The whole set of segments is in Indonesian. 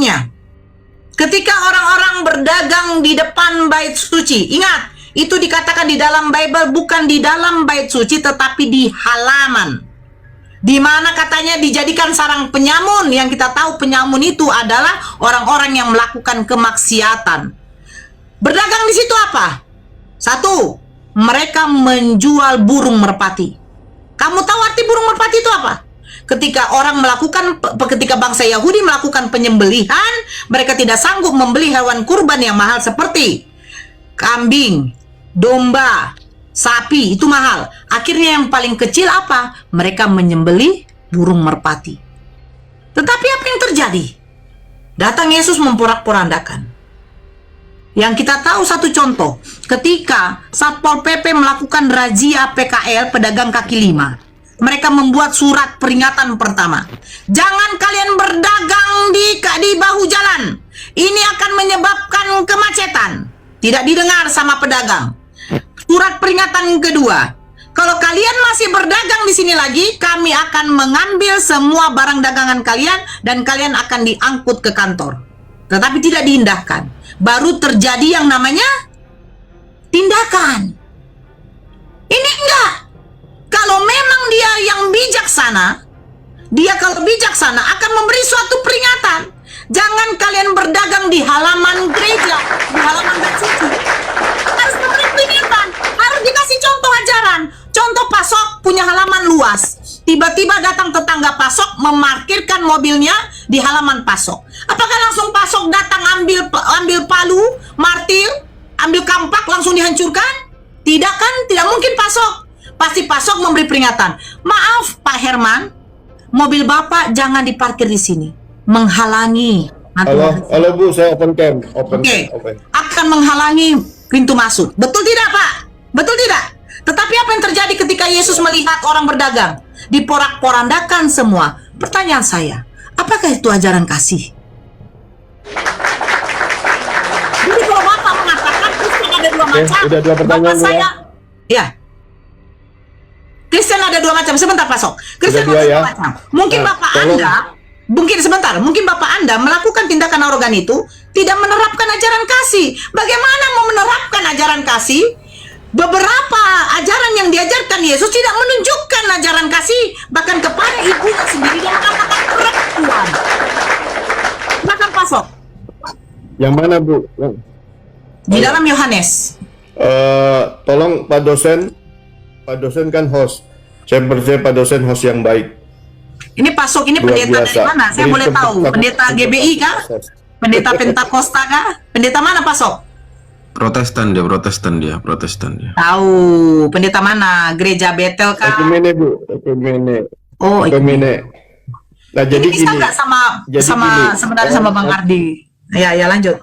selanjutnya, ketika orang-orang berdagang di depan bait suci, ingat, itu dikatakan di dalam Bible, bukan di dalam bait suci, tetapi di halaman. Di mana katanya dijadikan sarang penyamun, yang kita tahu penyamun itu adalah orang-orang yang melakukan kemaksiatan. Berdagang di situ apa? Satu, mereka menjual burung merpati. Kamu tahu arti burung merpati itu apa? Ketika bangsa Yahudi melakukan penyembelihan, mereka tidak sanggup membeli hewan kurban yang mahal seperti kambing, domba, sapi, itu mahal. Akhirnya yang paling kecil apa? Mereka menyembelih burung merpati. Tetapi apa yang terjadi? Datang Yesus memporak-porandakan. Yang kita tahu satu contoh, ketika Satpol PP melakukan razia PKL, pedagang kaki lima, mereka membuat surat peringatan pertama. Jangan kalian berdagang di bahu jalan. Ini akan menyebabkan kemacetan. Tidak didengar sama pedagang. Surat peringatan kedua, kalau kalian masih berdagang di sini lagi, kami akan mengambil semua barang dagangan kalian dan kalian akan diangkut ke kantor. Tetapi tidak diindahkan. Baru terjadi yang namanya tindakan. Ini enggak. Kalau memang dia yang bijaksana, dia kalau bijaksana akan memberi suatu peringatan. Jangan kalian berdagang di halaman gereja, di halaman bait suci. Harus memberi peringatan, harus dikasih contoh ajaran. Contoh Pasok punya halaman luas. Tiba-tiba datang tetangga Pasok memarkirkan mobilnya di halaman Pasok. Apakah langsung Pasok datang ambil palu, martil, ambil kampak langsung dihancurkan? Tidak kan? Tidak mungkin Pasok. Pasti Pasok memberi peringatan. Maaf Pak Herman, mobil Bapak jangan diparkir di sini. Menghalangi. Halo Bu, saya open cam. Oke. Akan menghalangi pintu masuk. Betul tidak Pak? Betul tidak? Tetapi apa yang terjadi ketika Yesus melihat orang berdagang? Diporak-porandakan semua. Pertanyaan saya, apakah itu ajaran kasih? Jadi kalau Bapak mengatakan Kristen ada dua macam, udah dua pertanyaan saya, ya. Kristen ada dua macam. Sebentar Pak Sok. Kristen ada dua macam. Mungkin Bapak Anda, mungkin Bapak Anda melakukan tindakan arogan itu tidak menerapkan ajaran kasih. Bagaimana mau menerapkan ajaran kasih? Beberapa ajaran yang diajarkan Yesus tidak menunjukkan ajaran kasih, bahkan kepada ibunya sendiri yang mengatakan perempuan. Silakan Pasok. Yang mana Bu? Di dalam Yohanes. Tolong Pak dosen kan host. Saya percaya Pak dosen host yang baik. Ini Pasok ini Luar pendeta biasa. dari mana? Saya boleh tahu. Pendeta GBI kah? Pendeta Pentakosta kah? Pendeta mana Pasok? Protestan dia. Tahu. Pendeta mana? Gereja Betel kah? Ekumene Bu, ekumene. Oh, Ekumene. Nah, jadi ini bisa gini. nggak sebenarnya sama Bang Ardi? Ya, lanjut.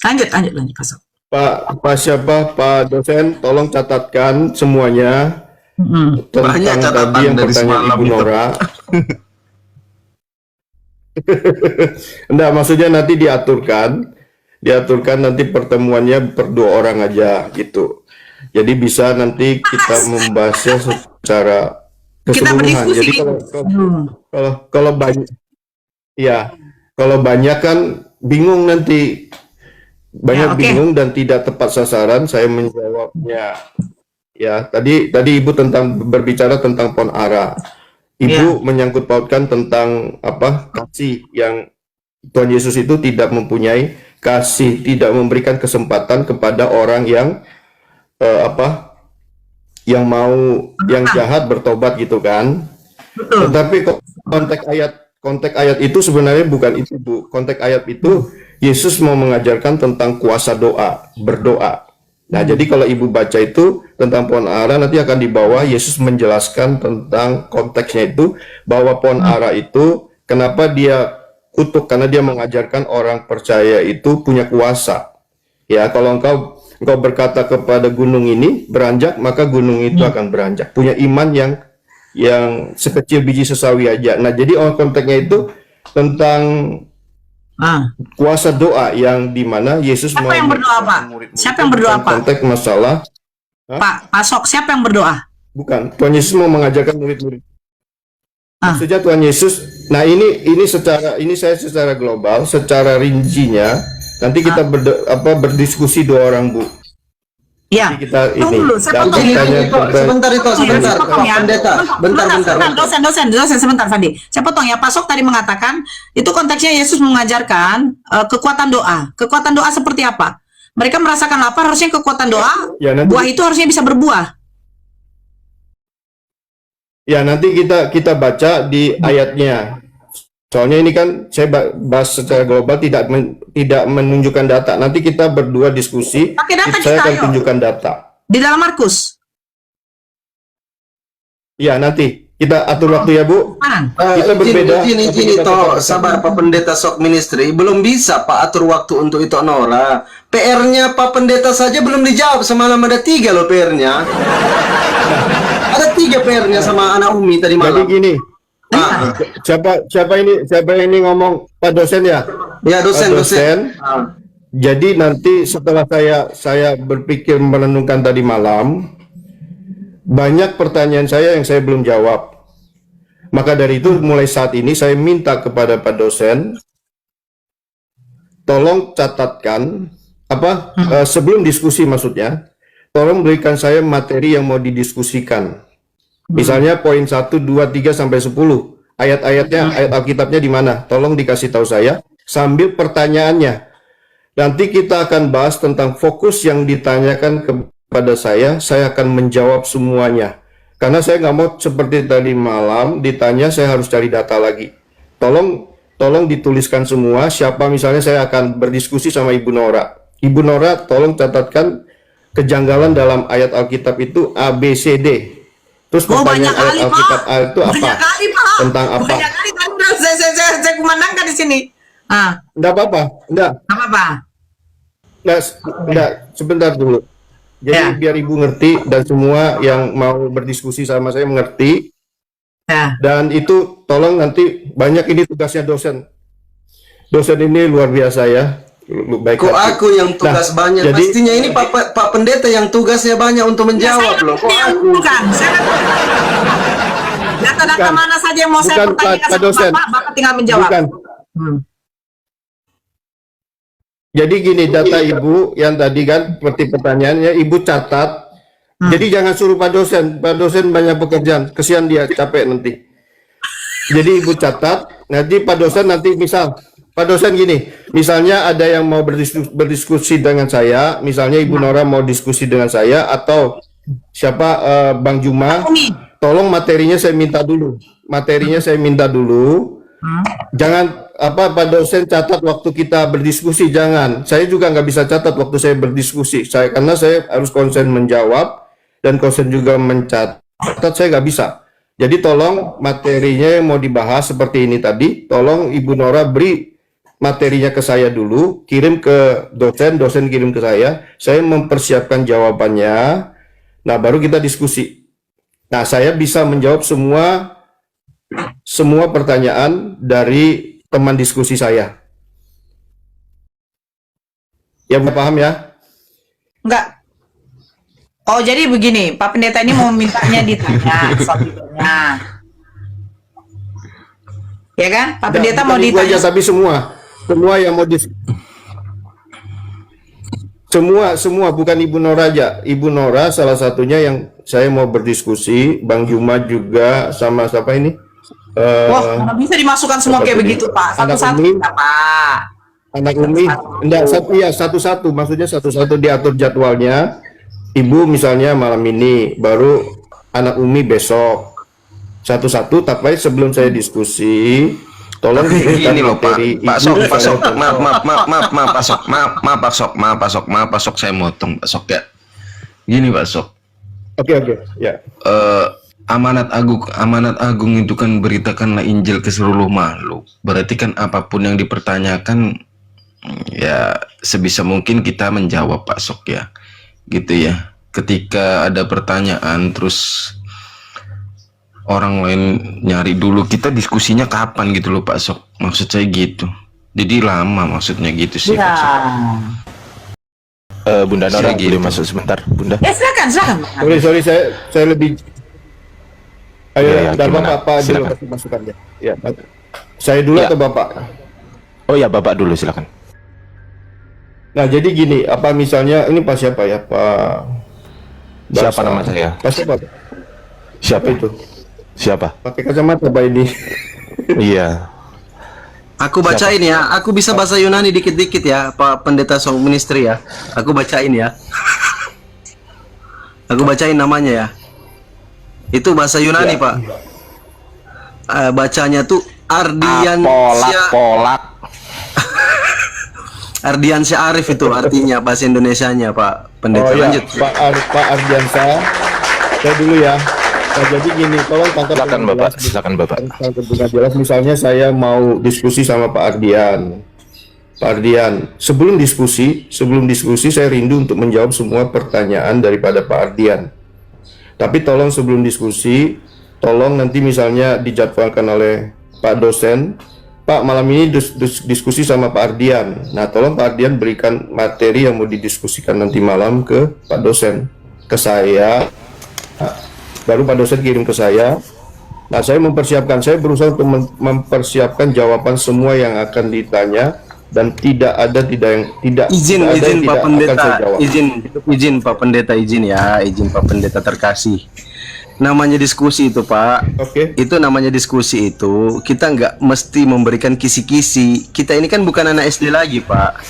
Lanjut Pasok. Pak dosen, tolong catatkan semuanya tentang Banyak catatan tadi yang dari pertanyaan semalam Ibu itu. Nora. Enggak, maksudnya nanti diaturkan nanti pertemuannya per 2 orang aja gitu. Jadi bisa nanti kita membahasnya secara Kita keseluruhan. berdiskusi. Jadi kalau banyak, ya kalau banyak kan bingung nanti. Banyak bingung dan tidak tepat sasaran. Saya menjawabnya. Ya, tadi Ibu berbicara tentang Pon Ara. Ibu menyangkut pautkan tentang kasih yang Tuhan Yesus itu tidak mempunyai kasih, tidak memberikan kesempatan kepada orang yang yang jahat bertobat gitu kan. Tetapi konteks ayat itu sebenarnya bukan itu Bu. Konteks ayat itu Yesus mau mengajarkan tentang kuasa doa, berdoa. Nah, jadi kalau Ibu baca itu tentang pohon ara, nanti akan di bawah Yesus menjelaskan tentang konteksnya itu, bahwa pohon ara itu kenapa dia kutuk, karena dia mengajarkan orang percaya itu punya kuasa. Ya, kalau engkau berkata kepada gunung ini beranjak, maka gunung itu akan beranjak. Punya iman yang sekecil biji sesawi aja. Nah, jadi konteksnya itu tentang kuasa doa yang dimana Yesus siapa yang berdoa Pak? Siapa yang berdoa Pak? Konteks masalah Pak Pasok, siapa yang berdoa? bukan, Tuhan Yesus mau mengajarkan murid-murid. Maksudnya Tuhan Yesus. Nah, ini saya secara global, secara rincinya nanti kita berdiskusi 2 orang, Bu. Ya, Jadi kita tunggu ini dulu, saya dan potong. sebentar Sebentar, Pak Pendeta. Bentar. Dosen, sebentar, Fandi. Saya potong ya. Pasok tadi mengatakan, itu konteksnya Yesus mengajarkan kekuatan doa. Kekuatan doa seperti apa? Mereka merasakan lapar, harusnya kekuatan doa, Ya, nanti- buah itu harusnya bisa berbuah. Ya, nanti kita baca di ayatnya. Soalnya ini kan saya bahas secara global, tidak menunjukkan data. Nanti kita berdua diskusi. Pakai data Saya kita, akan ayo. tunjukkan data. Di dalam Markus. Ya, nanti kita atur waktu ya, Bu. Mana? Kita berbeda, Izin tapi kita toh, tetap- sabar Pak Pendeta Sok Ministry. Belum bisa Pak atur waktu untuk itu Nora. PR-nya Pak Pendeta saja belum dijawab. Semalam ada 3 loh PR-nya. Ada 3 PR-nya sama anak Umi tadi Jadi malam. gini, siapa ini ngomong, Pak dosen ya? Ya Pak dosen. Jadi nanti setelah saya berpikir merenungkan tadi malam, banyak pertanyaan saya yang saya belum jawab. Maka dari itu mulai saat ini saya minta kepada Pak dosen, tolong catatkan sebelum diskusi maksudnya, tolong berikan saya materi yang mau didiskusikan. Misalnya poin 1, 2, 3 sampai 10. Ayat-ayatnya, ayat Alkitabnya di mana? Tolong dikasih tahu saya sambil pertanyaannya. Nanti kita akan bahas tentang fokus yang ditanyakan kepada saya akan menjawab semuanya. Karena saya nggak mau seperti tadi malam ditanya saya harus cari data lagi. Tolong dituliskan semua siapa, misalnya saya akan berdiskusi sama Ibu Nora. Ibu Nora tolong catatkan kejanggalan dalam ayat Alkitab itu A, B, C, D. Terus banyak pertanyaan kali, ayat Alkitab Pak. A itu apa? Banyak kali, Pak. Tentang apa? Banyak kali tadi udah saya kumandangkan di sini. Enggak apa-apa. Enggak. Apa? Enggak, sebentar dulu. Jadi Ya. biar Ibu ngerti dan semua yang mau berdiskusi sama saya mengerti. Ya. Dan itu tolong nanti, banyak ini tugasnya dosen. Dosen ini luar biasa ya. Baik Kok hati. aku yang tugas Nah, banyak? jadi- Pastinya ini Pak Pendeta yang tugasnya banyak untuk menjawab loh. Kok aku? Bukan. Data-data Bukan. mana saja yang mau saya Bukan, pertanyakan Pak sama dosen. Bapak tinggal menjawab. Bukan. Jadi gini, data Ibu yang tadi kan seperti pertanyaannya Ibu catat. Jadi jangan suruh Pak dosen banyak pekerjaan, kesian dia, capek nanti. Jadi Ibu catat, nanti Pak dosen nanti misal Pak dosen gini, misalnya ada yang mau berdiskusi dengan saya, misalnya Ibu Nora mau diskusi dengan saya atau siapa Bang Juma, tolong materinya saya minta dulu. Jangan Pak dosen catat waktu kita berdiskusi, jangan. Saya juga nggak bisa catat waktu saya berdiskusi. Karena saya harus konsen menjawab dan konsen juga mencatat. Saya nggak bisa. Jadi tolong materinya yang mau dibahas seperti ini tadi, tolong Ibu Nora beri materinya ke saya dulu, kirim ke dosen kirim ke saya mempersiapkan jawabannya. Nah, baru kita diskusi. Nah, saya bisa menjawab semua pertanyaan dari teman diskusi saya. Ya, paham ya? Enggak. Oh, jadi begini, Pak Pendeta ini mau mintanya ditanya soal tidurnya. Ya kan? Pak Pendeta mau Bukan Ibu ditanya. aja, tapi semua yang mau semua bukan Ibu Nora aja. Ibu Nora salah satunya yang saya mau berdiskusi, Bang Juma juga sama siapa ini? Wah, nggak bisa dimasukkan semua kayak begitu, Pak. Anak Satu-satu, Umi. Pak. Anak Umi, enggak satu-satu, maksudnya satu-satu diatur jadwalnya. Ibu misalnya malam ini, baru anak Umi besok. Satu-satu, tapi sebelum saya diskusi, tolong diberikan Gini loh Pak, materi. Pak Ibu Sok, misalnya Pak Sok, saya motong Pak Sok ya. Gini Pak Sok, Oke, ya. amanat agung itu kan beritakanlah Injil ke seluruh makhluk. Berarti kan apapun yang dipertanyakan, ya sebisa mungkin kita menjawab Pak Sok ya, gitu ya. Ketika ada pertanyaan terus orang lain nyari dulu, kita diskusinya kapan gitu loh Pak Sok, maksud saya gitu. Jadi lama maksudnya gitu sih Pak Sok. Bunda Nora Saya boleh gitu. masuk sebentar, Bunda. Ya silakan. Sorry, saya lebih Ayo, Iya, dan gimana? Bapak dulu Silakan. kasih masukannya. Ya, saya dulu Ya. atau Bapak? Oh ya, Bapak dulu silakan. Nah, jadi gini, apa misalnya ini Pak siapa ya? Pak Siapa Basa. nama saya? Pak siapa? Siapa Apa itu? Siapa? Pakai kacamata Pak ini. Iya. Aku bacain ya. Aku bisa bahasa Yunani dikit-dikit ya, Pak Pendeta Song Ministry ya. Aku bacain ya. Aku bacain namanya ya. Itu bahasa Yunani, Pak. Bacanya tuh Polak. Ardiansyah Arif itu artinya bahasa Indonesianya, Pak Pendeta. Oh ya, Lanjut. Pak Ardiansa. Saya dulu ya. Nah, jadi gini, tolong tangkap Silakan dengan Bapak, jelas. silakan Bapak. Tangkap dengan jelas. Misalnya saya mau diskusi sama Pak Ardian. Pak Ardian, sebelum diskusi saya rindu untuk menjawab semua pertanyaan daripada Pak Ardian. Tapi tolong sebelum diskusi, tolong nanti misalnya dijadwalkan oleh Pak dosen, Pak malam ini diskusi sama Pak Ardian. Nah, tolong Pak Ardian berikan materi yang mau didiskusikan nanti malam ke Pak dosen, ke saya. Nah, baru Pak dosen kirim ke saya. Nah, saya berusaha untuk mempersiapkan jawaban semua yang akan ditanya, dan tidak ada Izin tidak ada yang Pak tidak akan Pendeta, saya jawab. izin Pak Pendeta, izin Pak Pendeta terkasih. Namanya diskusi itu, Pak. Oke. Itu namanya diskusi itu, kita nggak mesti memberikan kisi-kisi. Kita ini kan bukan anak SD lagi, Pak.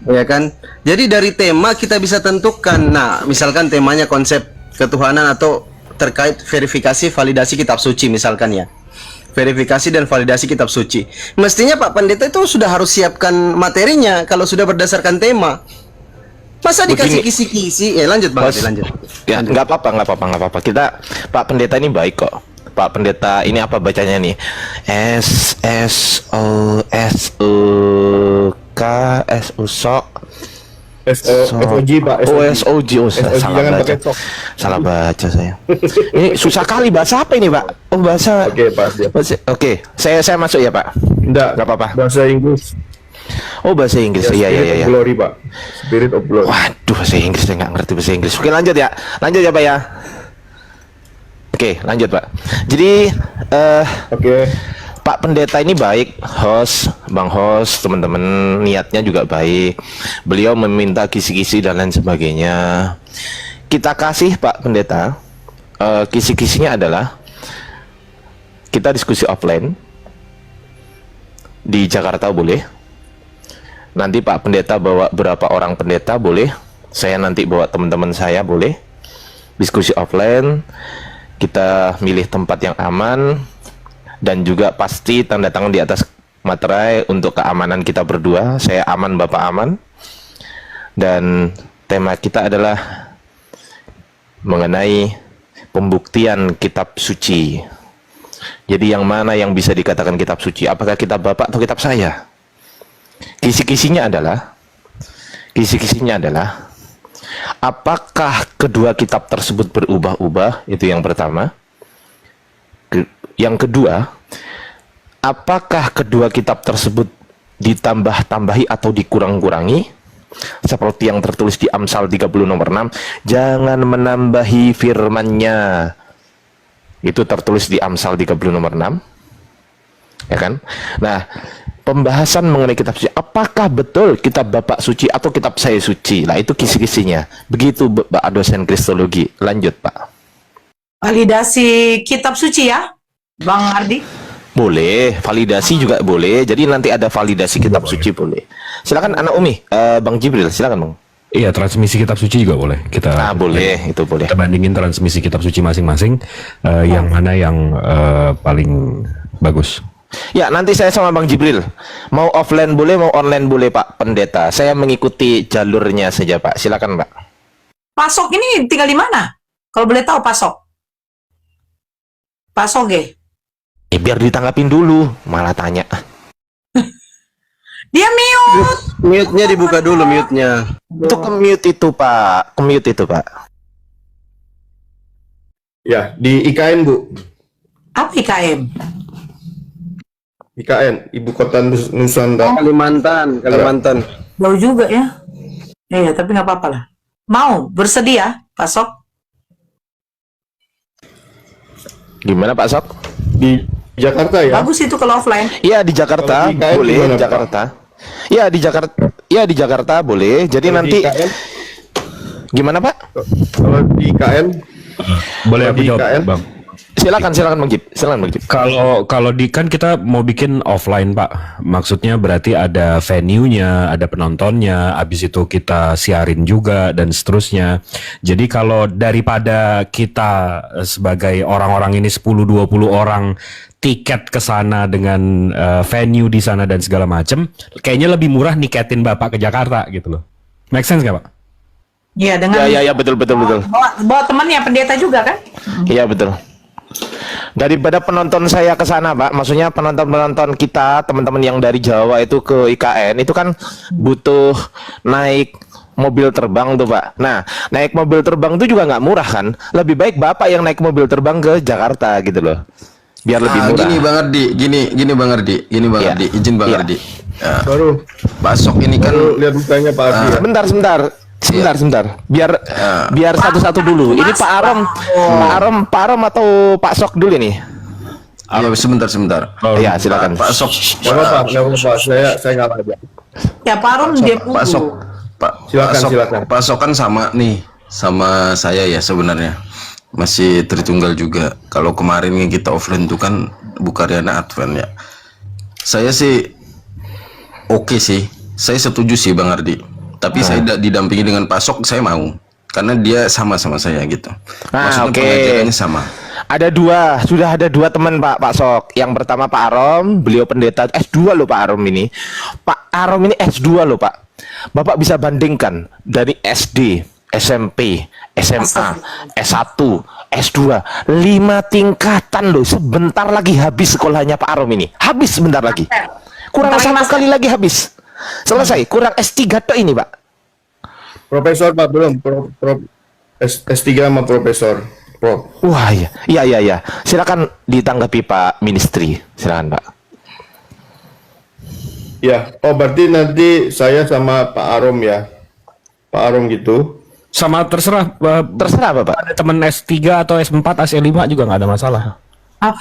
Ya kan? Jadi dari tema kita bisa tentukan. Nah, misalkan temanya konsep ketuhanan atau terkait verifikasi validasi kitab suci misalkan ya. Verifikasi dan validasi kitab suci. Mestinya Pak Pendeta itu sudah harus siapkan materinya kalau sudah berdasarkan tema. Masa dikasih Begini. kisi-kisi? Lanjut Bang, Bos. lanjut. Ya, nggak apa-apa. Kita, Pak Pendeta ini baik kok. Pak Pendeta ini apa bacanya nih? SOG Pak. SOG. SOG, Salah jangan baca. pakai tok. Salah baca saya. Ini susah kali bahasa apa ini, Pak? Oh, bahasa. Oke, Pak. Siap. Oke, saya masuk ya, Pak. Enggak, Nggak apa-apa. Bahasa Inggris. Oh, bahasa Inggris. Ya, Iya. Spirit of Glory, Pak. Spirit of Glory. Waduh, bahasa Inggris saya nggak ngerti bahasa Inggris. Oke, lanjut ya, Pak ya. Oke, lanjut Pak. Jadi Oke. Pak Pendeta ini baik, Bang host, teman-teman niatnya juga baik. Beliau meminta kisi-kisi dan lain sebagainya. Kita kasih Pak Pendeta. Kisi-kisinya adalah kita diskusi offline di Jakarta boleh. Nanti Pak Pendeta bawa berapa orang pendeta boleh. Saya nanti bawa teman-teman saya boleh. Diskusi offline. Kita milih tempat yang aman. Dan juga pasti tanda tangan di atas materai untuk keamanan kita berdua. Saya aman, Bapak aman. Dan tema kita adalah mengenai pembuktian kitab suci. Jadi yang mana yang bisa dikatakan kitab suci? Apakah kitab Bapak atau kitab saya? Kisi-kisinya adalah apakah kedua kitab tersebut berubah-ubah? Itu yang pertama. Yang kedua, apakah kedua kitab tersebut ditambah-tambahi atau dikurang-kurangi? Seperti yang tertulis di Amsal 30 nomor 6, jangan menambahi firman-Nya. Itu tertulis di Amsal 30 nomor 6. Ya kan? Nah, pembahasan mengenai kitab suci, apakah betul kitab Bapak suci atau kitab saya suci? Nah, itu kisi-kisinya. Begitu Pak dosen Kristologi. Lanjut, Pak. Validasi kitab suci ya, Bang Ardi? Boleh, validasi juga boleh. Jadi nanti ada validasi kitab suci boleh. Silakan Anak Umi, Bang Jibril, silakan Bang. Iya, transmisi kitab suci juga boleh. Kita Boleh, itu boleh. kita bandingin transmisi kitab suci masing-masing, yang mana yang paling bagus. Ya, nanti saya sama Bang Jibril. Mau offline boleh, mau online boleh, Pak Pendeta. Saya mengikuti jalurnya saja, Pak. Silakan, Pak. Pasok ini tinggal di mana? Kalau boleh tahu Pasok. Pasok ya? Biar ditanggapin dulu, malah tanya. Dia mute. Mute-nya dibuka dulu, mute-nya. Itu ke-mute itu, Pak. Ke-mute itu, Pak. Ya, di IKN, Bu. Apa IKM? IKN, Ibu Kota Nusantara. Kalimantan. Jauh juga ya. Iya, tapi nggak apa-apa lah. Mau bersedia, Pasok? Gimana Pak Sok? Di Jakarta ya. Bagus itu kalau offline. Iya di Jakarta Kalau di IKN boleh, gimana, Pak? Jakarta. Iya di Jakarta. Iya di Jakarta boleh. Jadi Kalau nanti di IKN, gimana Pak? kalau di IKN Boleh Kalau aku di jawab, IKN? Bang. Silakan Bang Gip. Silakan Bang Gip. Kalau di kan kita mau bikin offline Pak, maksudnya berarti ada venue-nya, ada penontonnya, habis itu kita siarin juga dan seterusnya. Jadi kalau daripada kita sebagai orang-orang ini 10-20 orang tiket ke sana dengan venue di sana dan segala macem, kayaknya lebih murah niketin Bapak ke Jakarta gitu loh. Make sense nggak Pak? Iya, dengan Ya betul. bawa temannya pendeta juga kan? Iya betul. Daripada penonton saya ke sana, Pak, maksudnya penonton kita, teman-teman yang dari Jawa itu ke IKN itu kan butuh naik mobil terbang tuh, Pak. Nah, naik mobil terbang itu juga nggak murah kan? Lebih baik Bapak yang naik mobil terbang ke Jakarta gitu loh, biar lebih murah. Gini Bang Ardi, gini Bang Ardi, Iya. izin Bang Iya. Ardi. Ya, baru Pak Sok ini kan baru lihat mukanya Pak Ardi ya. Sebentar. Biar satu-satu dulu. Ini Pak Arom atau Pak Sok dulu nih? ya, sebentar. Iya, silakan. Pak Sok, Nggak apa-apa, saya nggak ada. Ya Pak Arum dia Pak Sok, Silakan. Pak Sok kan sama nih, sama saya ya sebenarnya. Masih Tritunggal juga. Kalau kemarin yang kita offline itu kan Bukaryana Advent ya. Saya sih oke sih. Saya setuju sih Bang Ardi. Tapi saya didampingi dengan Pak Sok, saya mau. Karena dia sama saya gitu. Maksudnya oke. pengajarannya sama. Sudah ada dua teman Pak Sok. Yang pertama Pak Arom, beliau pendeta S2 loh Pak Arom ini. Pak Arom ini S2 loh Pak. Bapak bisa bandingkan dari SD, SMP, SMA, S1, S2, 5 tingkatan loh. Sebentar lagi habis sekolahnya Pak Arom ini. Habis sebentar lagi. Kurang satu kali lagi habis. Selesai. Kurang S3 tok ini Pak. Profesor Pak belum, S3 sama Profesor. Prof. Wah iya. Silakan ditanggapi Pak Ministri. Silakan Pak. Ya, berarti nanti saya sama Pak Arom ya. Pak Arom gitu. Sama terserah. Terserah Bapak. Ada temen S3 atau S4, S5 juga nggak ada masalah. Apa?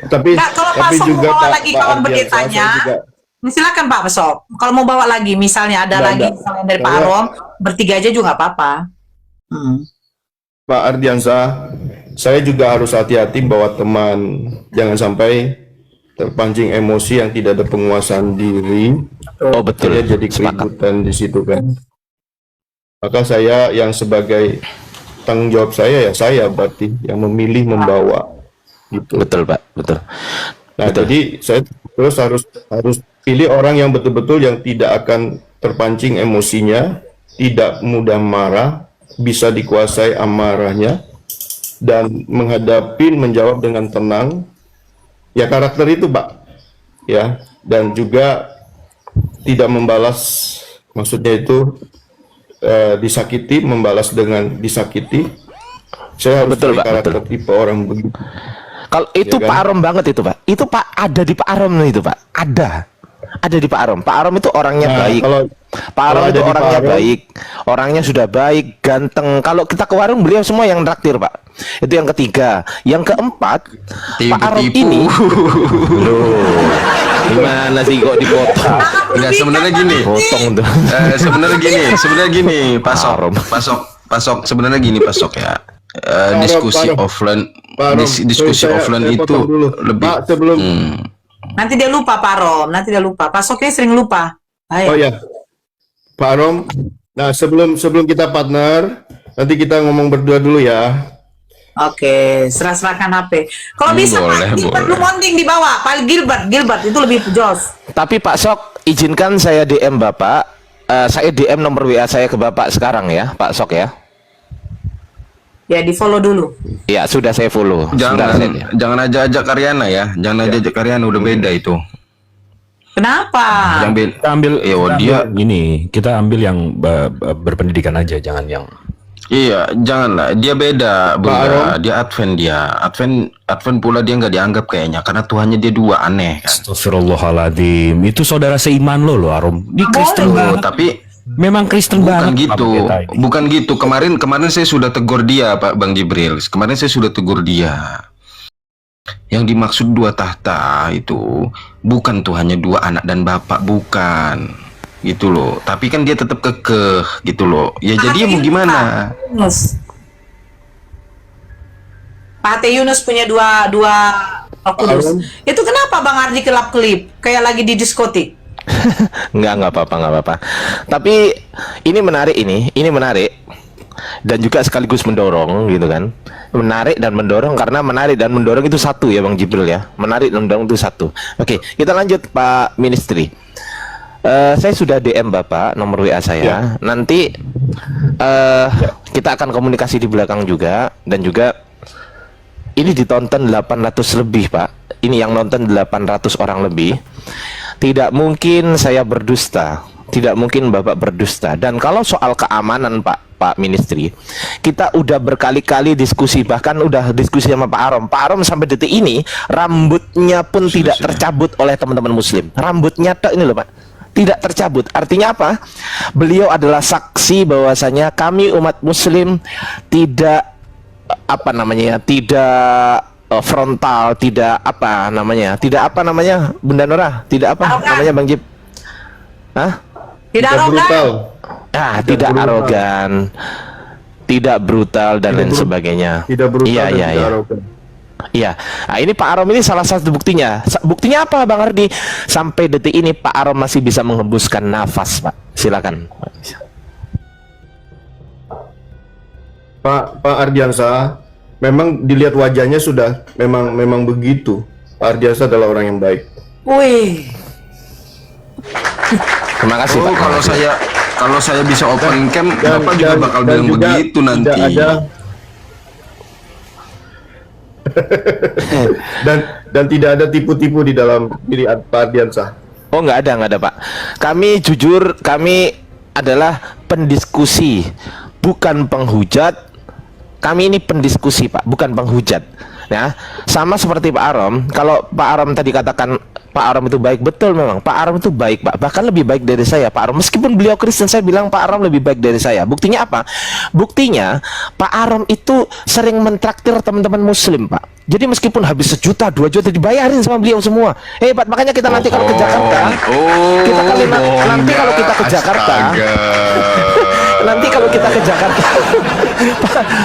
Tapi Nggak, kalau Pak Sok juga mau bawa Pak lagi kawan Ardiansyah, pendetanya, saya juga. silakan Pak Sok. Kalau mau bawa lagi, misalnya ada lagi misalnya dari Pak Saya- Arom, bertiga aja juga nggak apa-apa. Pak Ardiansyah, saya juga harus hati-hati bawa teman. Jangan sampai terpancing emosi yang tidak ada penguasaan diri. Oh betul. Saya jadi Sepakat. keributan di situ kan. Maka saya yang sebagai tanggung jawab saya berarti yang memilih membawa gitu. Betul Pak. Betul. Nah, Betul. jadi saya terus harus pilih orang yang betul-betul yang tidak akan terpancing emosinya, tidak mudah marah, bisa dikuasai amarahnya, dan menjawab dengan tenang. Ya karakter itu, Pak. Ya, dan juga tidak membalas, maksudnya itu disakiti, membalas dengan disakiti. Saya harus Betul, cari Pak, karakter betul. tipe orang begitu. Kalau itu Ya kan? Pak Arom banget itu Pak. Itu Pak ada di Pak Arom itu Pak. Ada di Pak Arom. Pak Arom itu orangnya Nah, baik. Pak Arom kalau itu ada di orangnya Pak Arom- baik. Orangnya sudah baik, ganteng. Kalau kita ke warung beliau semua yang traktir Pak. Itu yang ketiga. Yang keempat, Pak Arom ini. Loh, gimana sih kok dipotong? Enggak, sebenarnya gini. Potong tuh. Sebenarnya gini, Pak Sok, Arom. Pak Sok, sebenarnya gini Pak Sok ya. Diskusi Pak Arom. offline, Pak Arom, diskusi saya offline itu potong dulu. lebih. Pak, sebelum Nanti dia lupa Pak Arom, nanti dia lupa. Pak Soknya sering lupa. Ayo. Oh ya, Pak Arom. Nah, sebelum kita partner, nanti kita ngomong berdua dulu ya. Oke, serahkan HP. Kalau bisa Boleh, Pak Gilbert boleh. Lumonding dibawa, Pak Gilbert itu lebih jos. Tapi Pak Sok, izinkan saya DM Bapak. Saya DM nomor WA saya ke Bapak sekarang ya, Pak Sok ya. Ya di follow dulu. Ya, sudah saya follow. Sudah saya- Jangan ajak Karyana ya, jangan ajak Karyana, udah beda itu. Kenapa? Yang beda. Kita ambil dia kita ambil yang berpendidikan aja, jangan yang Iya, janganlah. Dia beda, Pak Arom. dia Advent pula dia nggak dianggap kayaknya karena Tuhannya dia dua, aneh kan. Astagfirullahaladzim. Itu saudara seiman lo Arom. Di Kristen Boleh, Loh, tapi Memang Kristen Bukan banget Pak gitu, Pendeta ini. bukan gitu. Kemarin saya sudah tegur dia, Pak Bang Jibril. Kemarin saya sudah tegur dia. Yang dimaksud dua tahta itu bukan tuh hanya dua anak dan bapak, bukan. Gitu loh. Tapi kan dia tetap kekeh gitu loh. Ya jadi mau gimana? Pak Ate Yunus punya dua Roh Kudus. Itu kenapa Bang Ardi kelap-kelip kayak lagi di diskotik? Nggak apa-apa, nggak apa-apa. Tapi ini menarik dan juga sekaligus mendorong gitu kan. Menarik dan mendorong, karena menarik dan mendorong itu satu ya Bang Jibril ya. Menarik dan mendorong itu satu. Oke, kita lanjut Pak Ministry. Saya sudah DM Bapak nomor WA saya. Nanti kita akan komunikasi di belakang juga, dan juga ini ditonton 800 lebih Pak. Ini yang nonton 800 orang lebih. Tidak mungkin saya berdusta, tidak mungkin Bapak berdusta. Dan kalau soal keamanan Pak Ministry, kita udah berkali-kali diskusi, bahkan udah diskusi sama Pak Arom. Pak Arom sampai detik ini rambutnya pun tidak tercabut oleh teman-teman Muslim. Rambutnya ini loh Pak, tidak tercabut. Artinya apa? Beliau adalah saksi bahwasanya kami umat Muslim tidak tidak frontal, tidak Bunda Nora, tidak namanya Bang Jib? Hah? Tidak arogan. Tidak arogan, tidak brutal dan lain sebagainya. Tidak brutal Iya, dan iya, tidak iya. arogan. Iya. Nah, ini Pak Arom ini salah satu buktinya. Buktinya apa Bang Ardi? Sampai detik ini Pak Arom masih bisa menghembuskan nafas, Pak. Silakan. Pak Ardiansa, memang dilihat wajahnya sudah memang begitu. Pak Ardiansa adalah orang yang baik. Wih. Terima kasih Pak. Kalau saya bisa open cam, Bapak juga bakal bilang juga begitu nanti. Tidak ada, dan tidak ada tipu-tipu di dalam diri Pak Ardiansa. Oh, nggak ada Pak. Kami jujur, kami adalah pendiskusi, bukan penghujat. Kami ini pendiskusi Pak, bukan penghujat. Ya, sama seperti Pak Arom. Kalau Pak Arom tadi katakan Pak Arom itu baik, betul memang. Pak Arom itu baik Pak, bahkan lebih baik dari saya Pak Arom. Meskipun beliau Kristen, saya bilang Pak Arom lebih baik dari saya. Buktinya apa? Buktinya Pak Arom itu sering mentraktir teman-teman Muslim Pak. Jadi meskipun habis 1 juta, 2 juta dibayarin sama beliau semua. Hebat, makanya kita nanti kalau ke Jakarta, nanti kalau kita ke Jakarta, nanti kalau kita ke Jakarta,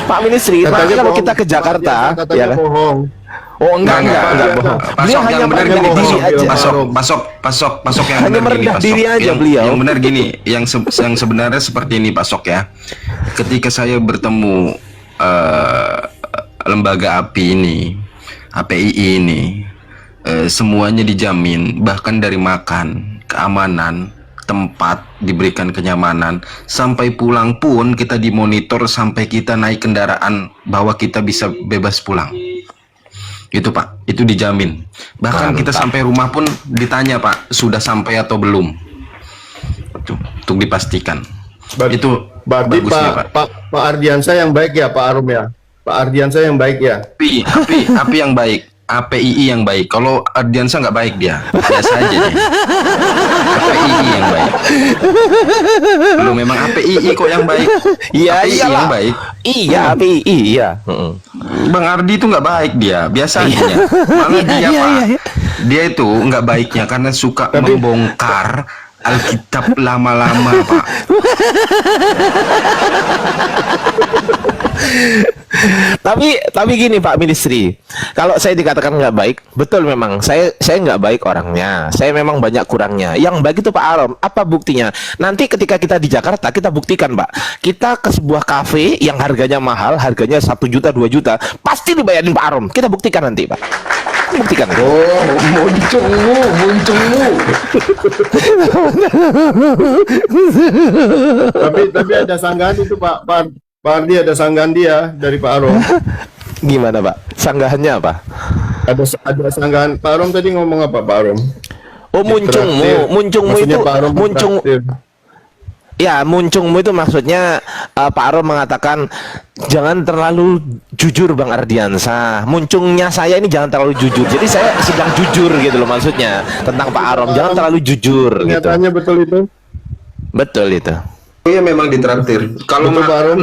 Pak Ministry, nanti kalau kita ke Jakarta, ya kan? Bohong. Oh enggak bohong. Beliau hanya merendah diri aja. Pasok yang Hanya benar gini, merendah Pasok. diri aja beliau. Yang benar gini, yang sebenarnya seperti ini Pasok ya. Ketika saya bertemu lembaga API ini, APII ini, semuanya dijamin, bahkan dari makan, keamanan, tempat diberikan kenyamanan, sampai pulang pun kita dimonitor sampai kita naik kendaraan bahwa kita bisa bebas pulang. Itu Pak, itu dijamin. Bahkan kita sampai rumah pun ditanya Pak, sudah sampai atau belum? Itu untuk dipastikan. Itu Berarti bagusnya Pak. Pak Ardiansa yang baik ya, Pak Arum ya. Pak Ardiansa yang baik ya. API yang baik, APII yang baik. Kalau Ardiansa nggak baik dia, biasa aja dia. APII yang baik. Lu memang APII kok yang baik. Iya, APII iyalah. yang baik. Iya, APII, iya. Bang Ardi itu nggak baik dia, biasa aja. Malah dia Pak, dia itu nggak baiknya karena suka membongkar Alkitab lama-lama Pak. Tapi gini Pak Ministry, kalau saya dikatakan nggak baik, betul memang saya nggak baik orangnya, saya memang banyak kurangnya. Yang baik itu Pak Arom. Apa buktinya? Nanti ketika kita di Jakarta, kita buktikan Pak, kita ke sebuah kafe yang harganya mahal, harganya 1 juta 2 juta, pasti dibayarin Pak Arom. Kita buktikan nanti Pak, buktikan. Oh, muncungmu. Tapi ada sanggahan itu Pak Ardi, ada sanggahan dia dari Pak Arom. Gimana Pak? Sanggahannya apa? Ada sanggahan. Pak Arom tadi ngomong apa Pak Arom? Oh, muncungmu itu, Pak Arom muncung. traktir. Ya, muncungmu itu maksudnya Pak Arom mengatakan jangan terlalu jujur Bang Ardiansa. Muncungnya saya ini jangan terlalu jujur. Jadi saya sedang jujur gitu loh maksudnya tentang Pak Arom. Jangan terlalu jujur gitu. Kenyataannya betul itu? Betul itu. Iya memang ditraktir. Kalau Betul, Pak Arum,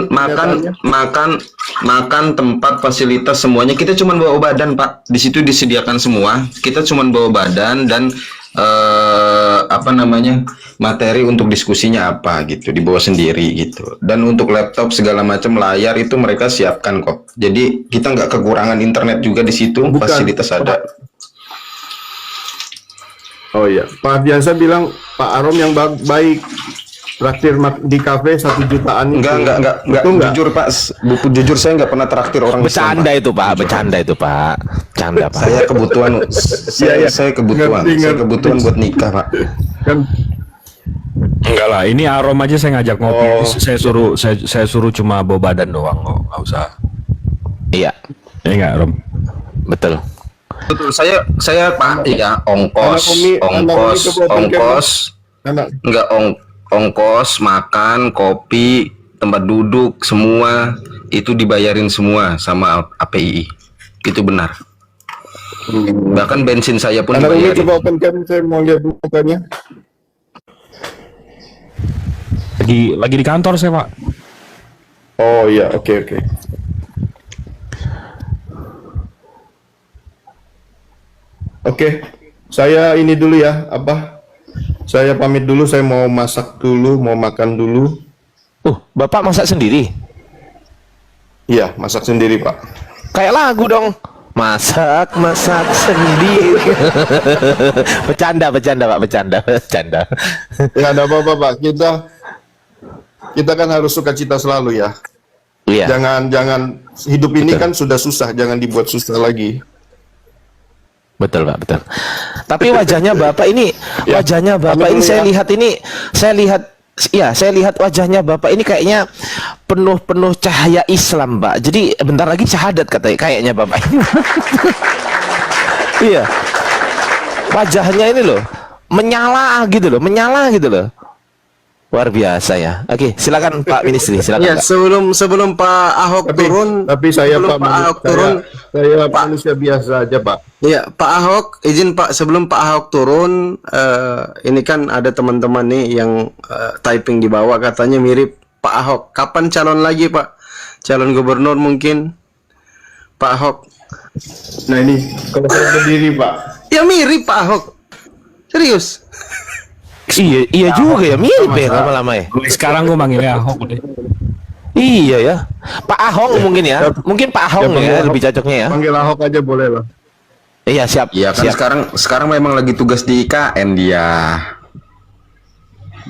makan tempat fasilitas semuanya kita cuma bawa badan Pak. Di situ disediakan semua. Kita cuma bawa badan dan apa namanya materi untuk diskusinya apa gitu dibawa sendiri gitu. Dan untuk laptop segala macam layar itu mereka siapkan kok. Jadi kita nggak kekurangan internet juga di situ. Bukan. Fasilitas ada. Oh iya, Pak Ardiansa bilang Pak Arom yang baik traktir di kafe 1 jutaan itu. Enggak. Betul nggak? Jujur Pak, jujur saya nggak pernah traktir orang Islam, Bercanda Pak. itu Pak, bercanda itu Pak. Bercanda Pak. Saya kebutuhan, Iya. saya kebutuhan, Ngerti. saya kebutuhan buat nikah Pak. Kan Enggak lah, ini Arom aja saya ngajak ngopi. Saya suruh cuma bawa badan doang kok, nggak usah. Iya, Ya enggak, Rom? betul. Betul, saya Pak, ya ongkos, anak enggak ongkos, makan, kopi, tempat duduk, semua itu dibayarin semua sama API. Itu benar. Bahkan bensin saya pun anak ini dibayarin. coba open cam, saya mau lihat mukanya. Lagi di kantor saya, Pak. Oh iya, oke. Oke, saya ini dulu ya, saya pamit dulu, saya mau masak dulu, mau makan dulu. Bapak masak sendiri? Iya, masak sendiri, Pak. Kayak lagu dong. Masak sendiri. Bercanda Pak, bercanda. Ya, ada apa-apa, Pak. Kita kan harus sukacita selalu ya. Iya. Jangan hidup ini kan sudah susah, jangan dibuat susah lagi. Betul Pak, betul. Tapi wajahnya Bapak ini, Ya, wajahnya Bapak pamit ini dulu saya lihat wajahnya Bapak ini kayaknya penuh cahaya Islam, Pak. Jadi bentar lagi syahadat kayaknya Bapak ini. Iya. Wajahnya ini loh, menyala gitu loh. Luar biasa ya. Oke, silakan Pak Ministri, silakan Ya, Pak. sebelum Pak Ahok turun, Tapi saya sebelum Pak, Pak Ahok turun, saya manusia biasa aja, Pak. ya Pak Ahok, izin Pak, sebelum Pak Ahok turun, ini kan ada teman-teman nih yang typing di bawah katanya mirip Pak Ahok. Kapan calon lagi Pak? Calon gubernur mungkin Pak Ahok. Nah ini kalau saya berdiri, Pak. Ya mirip Pak Ahok. Serius. Iya juga ya, mirip ya lama-lama ya. Sekarang gue manggilnya Ahok deh. Iya ya. Pak Ahong mungkin ya. Mungkin Pak Ahong panggil ya Ahok. lebih cocoknya ya. Panggil Ahok aja boleh lah. Iya, siap. Iya kan siap. sekarang memang lagi tugas di IKN dia.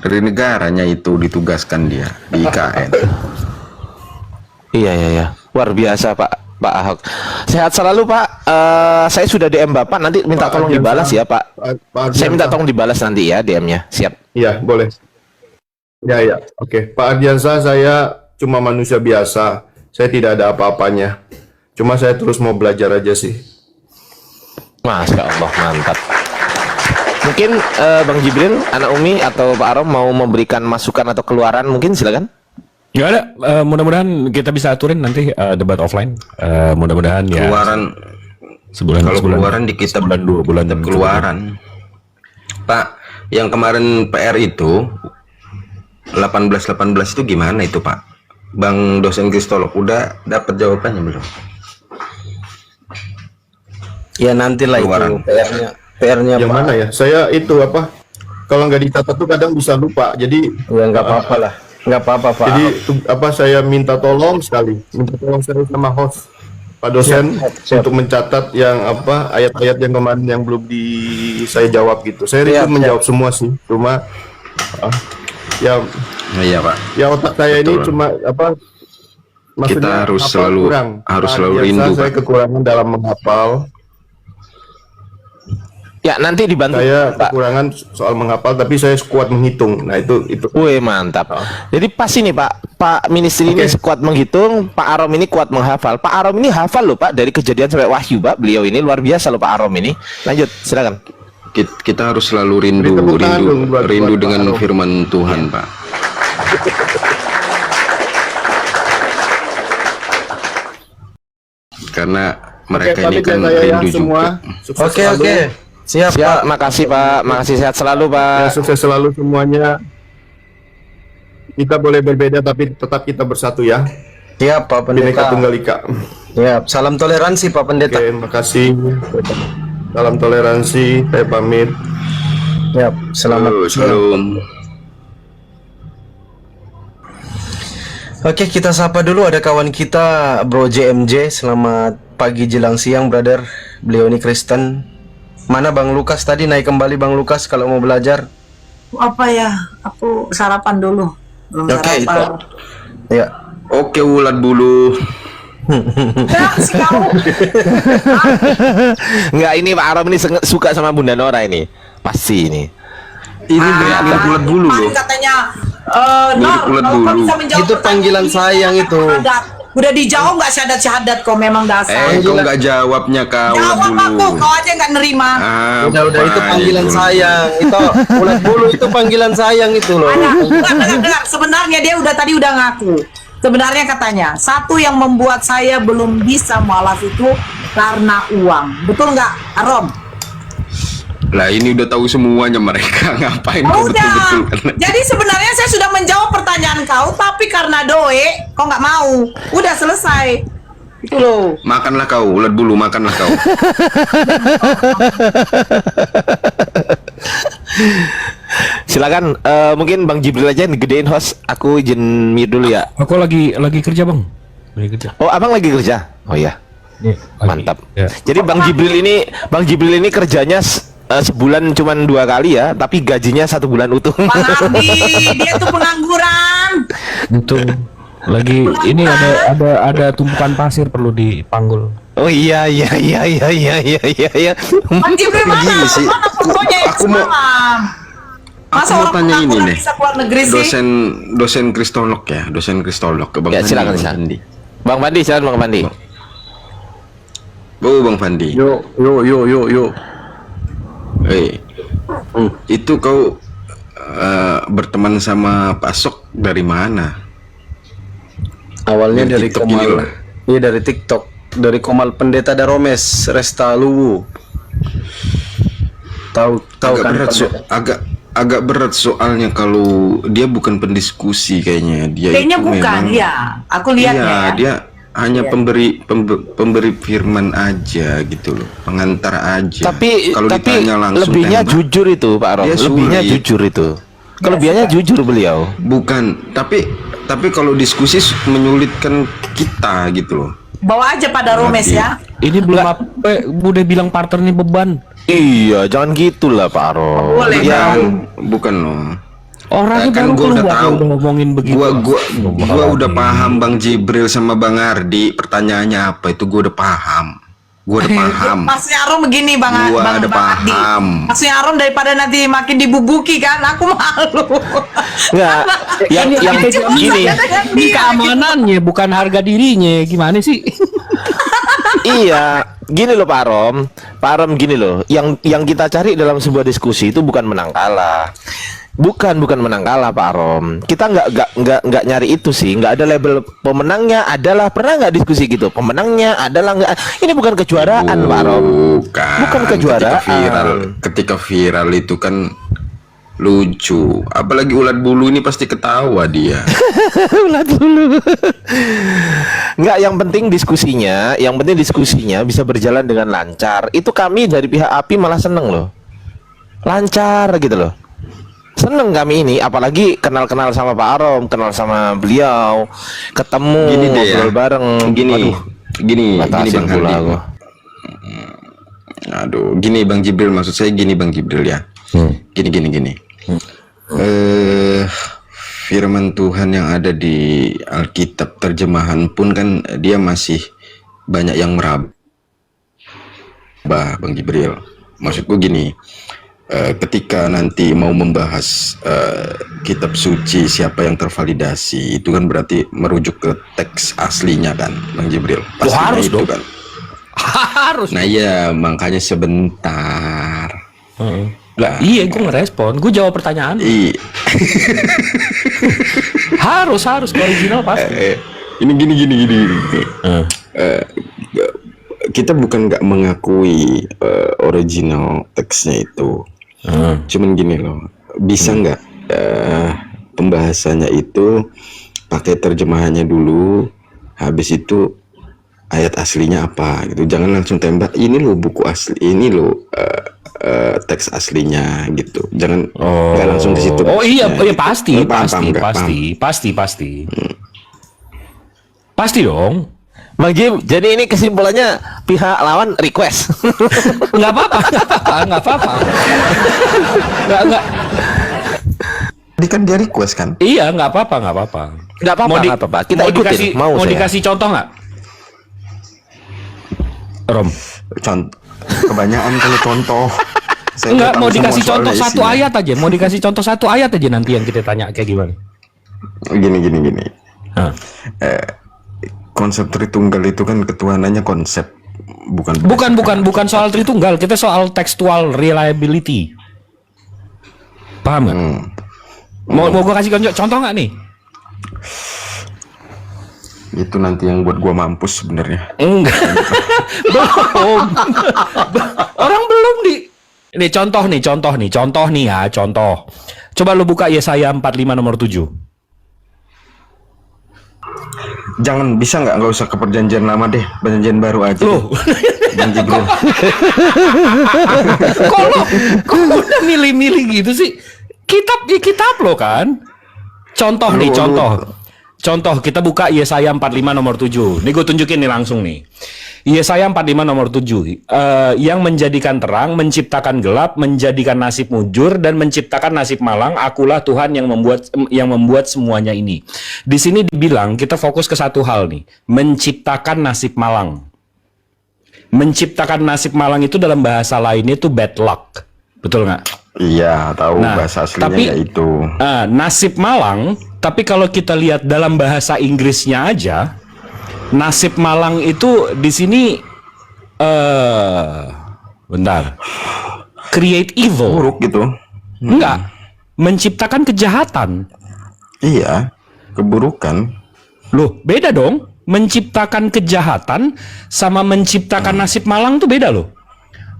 Dari negaranya itu ditugaskan dia di IKN. Iya. Luar biasa Pak Ahok. Sehat selalu Pak. Saya sudah DM Bapak, nanti minta Pak tolong Ardiansa. dibalas ya Pak. Pak Saya minta Ardiansa. tolong dibalas nanti ya DM-nya. Siap. Iya, boleh. Ya. Oke. Pak Ardiansa, saya cuma manusia biasa. Saya tidak ada apa-apanya. Cuma saya terus mau belajar aja sih. Masya Allah, mantap. Mungkin Bang Jibril, Anak Umi atau Pak Arom mau memberikan masukan atau keluaran mungkin silakan. Nggak ada. Mudah-mudahan kita bisa aturin nanti debat offline. Mudah-mudahan ya. Keluaran Sebulan. kalau keluaran di kita sebulan 2 bulan tetap keluaran. Pak, yang kemarin PR itu 18 itu gimana itu Pak? Bang dosen Kristolog udah dapat jawabannya belum? Ya nantilah Keluaran. itu PR-nya Yang Pak. mana ya? Saya itu kalau nggak dicatat tuh kadang bisa lupa. Jadi Ya nggak apa-apa lah. Nggak apa-apa Pak. Jadi saya minta tolong sekali, sama host Pak dosen untuk mencatat yang ayat-ayat yang kemarin yang belum saya jawab gitu. Saya Siap, itu menjawab semua sih, cuma ya Iya Pak. otak saya ini Betul. cuma maksudnya Kita harus hafal selalu- kurang. harus Pak selalu Ardiansa, rindu, Saya Pak. kekurangan dalam menghafal. Ya nanti dibantu Saya Pak. kekurangan soal menghafal, tapi saya kuat menghitung. Nah itu. Wih, mantap. Jadi pas ini Pak Ministri ini Oke. kuat menghitung, Pak Arom ini kuat menghafal. Pak Arom ini hafal loh Pak, dari kejadian sampai wahyu Pak. Beliau ini luar biasa loh Pak Arom ini. Lanjut, silakan. Kita harus selalu rindu Beri tepuk tangan dong buat Pak dengan Arom. firman Tuhan Pak. Karena mereka ini pamit kan ya, rindu semua. juga. Sukses Oke. selalu. Siap Siap, Pak. makasih Pak. Makasih, sehat selalu Ya, Pak. sukses selalu semuanya. kita boleh berbeda tapi tetap kita bersatu ya. Siap Pak Bhinneka Pendeta. Tunggal Ika. Siap. Salam toleransi Pak Pendeta. Oke, makasih. Salam toleransi. Saya pamit. Siap. Selamat Halo, shalom. Oke, kita sapa dulu ada kawan kita Bro JMJ. Selamat pagi jelang siang, brother. Beliau ini Kristen. Mana Bang Lukas tadi? Naik kembali Bang Lukas kalau mau belajar. Apa ya? Aku sarapan dulu. Belum Oke, sarapan. Ya. Oke, ulat bulu. Ya, si kau. Enggak, ini Pak Arom ini suka sama Bunda Nora ini. Pasti ini. Ini mirip ulat bulu loh. Katanya, Mirip ulat kau bulu. bisa menjawab Itu panggilan pertanyaan sayang ini, itu. syahadat. Udah dijawab nggak syahadat kau memang dasar. Kau nggak jawabnya kau ulat Jawab bulu. aku, kau aja nggak nerima. Udah itu panggilan sayang. Itu ulat bulu itu panggilan sayang itu loh. Dengar. Sebenarnya dia tadi udah ngaku. Sebenarnya katanya, satu yang membuat saya belum bisa mualaf itu karena uang. Betul nggak, Arom? Lah ini udah tahu semuanya mereka ngapain kau Udah. betul-betul. Jadi sebenarnya saya sudah menjawab pertanyaan kau, tapi karena doe, kau nggak mau. Udah selesai. Itu loh. Makanlah kau ulat bulu, makanlah kau. Silakan mungkin Bang Jibril aja yang gedein host. Aku izin mute dulu ya. Aku lagi kerja bang. Lagi kerja. Oh, Abang lagi kerja. Oh ya. Mantap. Ya. Jadi Bang Jibril ini kerjanya sebulan cuman 2 kali ya, tapi gajinya 1 bulan utuh. Bang Ardi, dia tuh pengangguran. Itu lagi ini ada tumpukan pasir perlu dipanggul. Oh iya. Bang Jibril mana? sih. Mana fotonya yang Aku mau- semalam? Masa Aku mau orang tanya ini pengangguran nih. bisa keluar negeri sih? Dosen kristolog ya, dosen kristolog ke Bang Ya, Fandi. silakan. Bang Fandi, silakan Bang Fandi. Oh, Bang Fandi. Yo. Itu kau berteman sama Pak Sok dari mana? Awalnya Dari dari TikTok ini Komal. loh. Iya dari TikTok. Dari Komal Pendeta Daromes Resta Luwu. Tahu Agak kan berat Pendeta? agak berat soalnya kalau dia bukan pendiskusi kayaknya. Dia Kayaknya itu bukan, memang, ya. Aku lihatnya iya, ya. dia hanya pemberi firman aja gitu loh, pengantar aja. Tapi kalau ditanya langsung lebihnya tembak, jujur itu Pak Rom. dia Lebihnya sulit. jujur itu. Kelebihannya jujur beliau. bukan. Tapi kalau diskusi menyulitkan kita gitu loh. Bawa aja pada Romes ya. Ini belum apa udah bilang partner nih beban. Iya, jangan gitulah Pak Rom. Boleh, Ya, Bukan loh. Orangnya Kan baru gua udah keluar tahu. udah ngomongin begitu. Gua udah paham Bang Jibril sama Bang Ardi pertanyaannya apa itu, gua udah paham. Gua udah paham. Maksudnya Arom begini Bang Gua Bang ada Ardi. paham. Maksudnya Arom daripada nanti makin dibubuki kan, aku malu. enggak. Yang gini. Ini keamanannya bukan harga dirinya. Gimana sih? Iya, gini loh Pak Rom. Pak Rom gini loh. Yang kita cari dalam sebuah diskusi itu bukan menang kalah. Bukan menang kalah Pak Rom. Kita nggak nyari itu sih. Nggak ada label pemenangnya adalah, pernah nggak diskusi gitu. Pemenangnya adalah nggak. Ini bukan kejuaraan Pak Rom. Bukan kejuaraan. Ketika viral itu kan lucu. Apalagi ulat bulu ini pasti ketawa dia. Ulat dulu. Nggak, yang penting diskusinya bisa berjalan dengan lancar. Itu kami dari pihak API malah seneng loh. Lancar gitu loh. Seneng kami ini, apalagi kenal-kenal sama Pak Arom, kenal sama beliau, ketemu, Gini deh ya. ngobrol bareng. Gini Bang batasin pula Handi. aku. Aduh, gini Bang Jibril, maksud saya gini Bang Jibril ya. Gini. Firman Tuhan yang ada di Alkitab terjemahan pun kan dia masih banyak yang meraba, Bang Jibril. Maksudku gini, ketika nanti mau membahas kitab suci siapa yang tervalidasi, itu kan berarti merujuk ke teks aslinya kan, Bang Jibril. Pastinya harus itu dong. kan. Harus. Nah iya, makanya sebentar. Lah, Iya, gue ngerespon. Gue jawab pertanyaan. harus original pasti. Ini gini. Kita bukan nggak mengakui original teksnya itu. Cuman gini loh, bisa nggak pembahasannya itu pakai terjemahannya dulu, habis itu ayat aslinya apa gitu. Jangan langsung tembak, ini loh buku asli, ini loh teks aslinya gitu. Jangan nggak langsung ke situ. Oh iya, maksudnya, iya pasti, gitu. Paham, pasti, nggak? pasti, Paham. pasti, pasti. Pasti dong. Bang Jim, jadi ini kesimpulannya pihak lawan request. Nggak apa-apa, nggak apa-apa, nggak apa-apa. Nggak. Tadi kan dia request kan? Iya, nggak apa-apa, nggak apa-apa. Nggak apa-apa, nggak apa-apa. Kita ikutin, mau mau saya. dikasih contoh nggak? Rom. Contoh. Kebanyakan kalau contoh. Saya Enggak, nggak mau tahu semua dikasih soal contoh isinya. satu ayat aja. Mau dikasih contoh satu ayat aja nanti yang kita tanya kayak gimana. Gini. Hah. Konsep Tritunggal itu kan ketuhanannya konsep, bukan Bukan soal Tritunggal, kita soal textual reliability. Paham nggak? Mau gua kasih contoh nggak nih? Itu nanti yang buat gua mampus sebenarnya. Enggak. Belum. Orang belum di. Ini contoh nih ya, contoh. Coba lu buka Yesaya 45 nomor 7. Jangan, bisa nggak usah ke perjanjian lama deh, perjanjian baru aja. Loh. Bang Jibril. Kok udah milih-milih gitu sih? Kitab lo kan? Contoh nih, contoh kita buka Yesaya 45 nomor 7. Nih gue tunjukin nih langsung nih. Yesaya 45 nomor 7. Yang menjadikan terang, menciptakan gelap, menjadikan nasib mujur dan menciptakan nasib malang, akulah Tuhan yang membuat semuanya ini. Di sini dibilang kita fokus ke satu hal nih, menciptakan nasib malang. Menciptakan nasib malang itu dalam bahasa lainnya itu bad luck. Betul nggak? Iya, tahu Nah, bahasa aslinya tapi yaitu. Nasib malang, tapi kalau kita lihat dalam bahasa Inggrisnya aja, nasib malang itu di sini bentar. Create evil. Buruk gitu. Enggak. Menciptakan kejahatan. Iya, keburukan. Loh, beda dong. Menciptakan kejahatan sama menciptakan nasib malang tuh beda loh.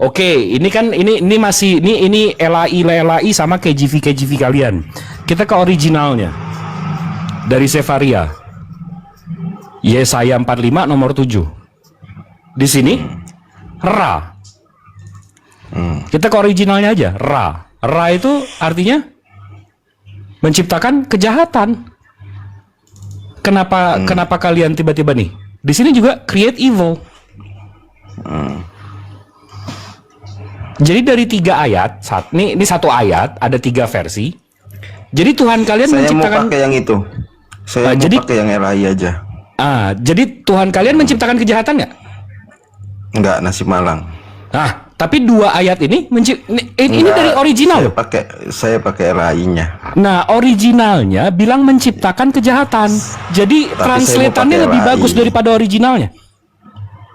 Oke, ini kan ini masih ini LAI sama KJV kalian. Kita ke originalnya. Dari Sefaria. Yesaya 45 nomor 7. Di sini Ra. Kita ke originalnya aja. Ra. Ra itu artinya menciptakan kejahatan. Kenapa kalian tiba-tiba nih? Di sini juga create evil. Jadi dari 3 ayat, ini satu ayat, ada 3 versi. Jadi Tuhan kalian Saya menciptakan. mau pakai yang itu. Saya mau jadi- pakai yang LAI aja. Jadi Tuhan kalian menciptakan kejahatan nggak? Enggak, nasib malang. Nah, tapi 2 ayat ini ini Enggak, dari original. Saya pakai LAI-nya. Nah, originalnya bilang menciptakan kejahatan. Jadi Tapi translatannya saya mau lebih pakai bagus LAI. daripada originalnya.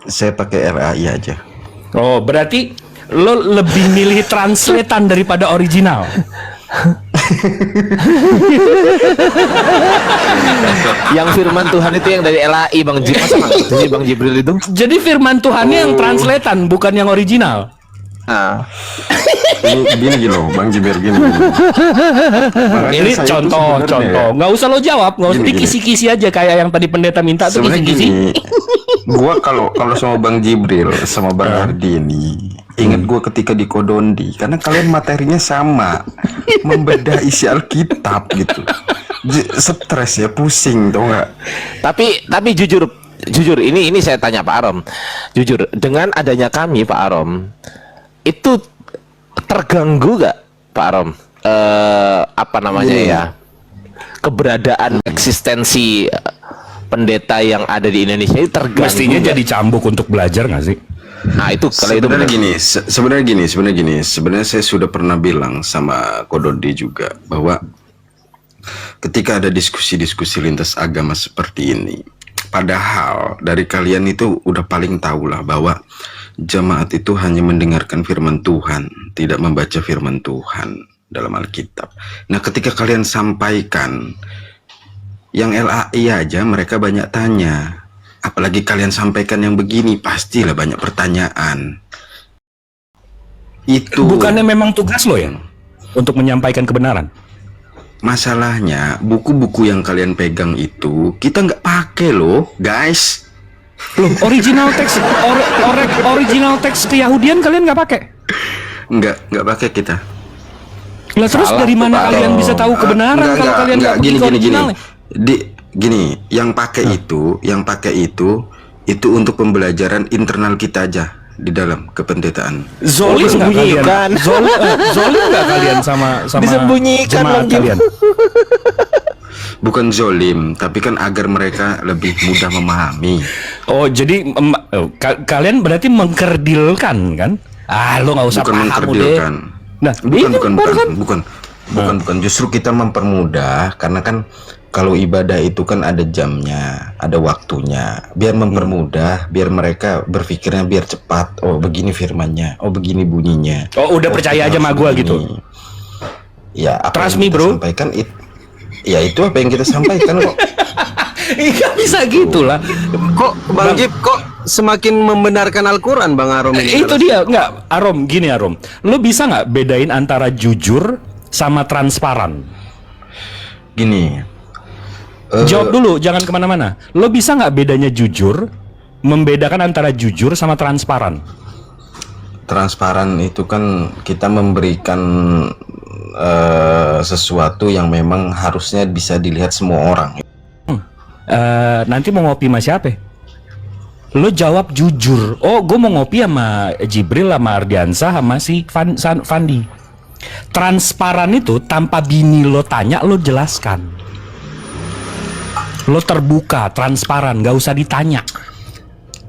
Saya pakai LAI aja. Oh, berarti lo lebih milih translatean daripada original. Yang firman Tuhan itu yang dari LAI Bang Jim. Masa nggak ngerti sih Bang Jibril itu? Jadi firman Tuhannya yang translatean, bukan yang original. Ah. Gini loh, Bang Jibril gini. Makanya Ini saya tuh contoh, sebenarnya- nggak usah lo jawab, nggak usah Gini. dikisi-kisi aja kayak yang tadi pendeta minta tuh Sebenarnya kisi-kisi. gini, gua kalau sama Bang Jibril sama Bang Hardi ini, ingat gua ketika di Kodondi, karena kalian materinya sama, membedah isi Alkitab gitu. Stres ya, pusing, tau nggak? Tapi jujur ini saya tanya Pak Arom. Jujur, dengan adanya kami Pak Arom, itu terganggu gak Pak Arom? Apa namanya ya? Keberadaan eksistensi pendeta yang ada di Indonesia itu terganggu. Mestinya nggak? jadi cambuk untuk belajar nggak sih? Nah itu kalau itu Sebenarnya benar. gini, sebenarnya saya sudah pernah bilang sama Kododi juga bahwa ketika ada diskusi-diskusi lintas agama seperti ini, padahal dari kalian itu udah paling tahu lah bahwa jemaat itu hanya mendengarkan firman Tuhan, tidak membaca firman Tuhan dalam Alkitab. Nah, ketika kalian sampaikan yang LAI aja mereka banyak tanya. Apalagi kalian sampaikan yang begini, pastilah banyak pertanyaan. Itu Bukannya memang tugas lo ya untuk menyampaikan kebenaran? masalahnya buku-buku yang kalian pegang itu kita nggak pakai loh, guys. Loh, original teks original teks Keyahudian kalian nggak pakai? Nggak pakai kita. Lah terus Salah dari tuh, mana Pak kalian Rom. bisa tahu kebenaran kalau kalian nggak pergi ke originalnya? Gini, yang pakai itu untuk pembelajaran internal kita aja di dalam kependetaan. Zolim nggak kalian? Disembunyikan. Zolim nggak kalian sama Disembunyikan, jemaat Bang Jim. kalian? Bukan zolim, tapi kan agar mereka lebih mudah memahami. Oh jadi kalian berarti mengkerdilkan kan? Ah lo nggak usah Bukan paham deh. mengkerdilkan. Nah Bukan. Justru kita mempermudah karena kan kalau ibadah itu kan ada jamnya, ada waktunya. Biar mempermudah, biar mereka berpikirnya biar cepat. Oh begini firmannya, oh begini bunyinya. Oh udah percaya aja sama gua gitu. Ya apa Trust yang me, kita bro. sampaikan ya itu apa yang kita sampaikan kok. Iya bisa gitulah. Kok Bang Jib kok semakin membenarkan Al-Quran Bang Arom ini? Itu dia nggak Arom gini Arom. Lo bisa nggak bedain antara jujur sama transparan? Gini. Jawab dulu, jangan kemana-mana. Lo bisa nggak bedanya jujur, membedakan antara jujur sama transparan? Transparan itu kan kita memberikan sesuatu yang memang harusnya bisa dilihat semua orang. Nanti mau ngopi sama siapa? Lo jawab jujur. Oh, gue mau ngopi sama Jibril, sama Ardiansa, sama si Fandi. Transparan itu tanpa bini lo tanya, lo jelaskan. Lo terbuka, transparan, nggak usah ditanya.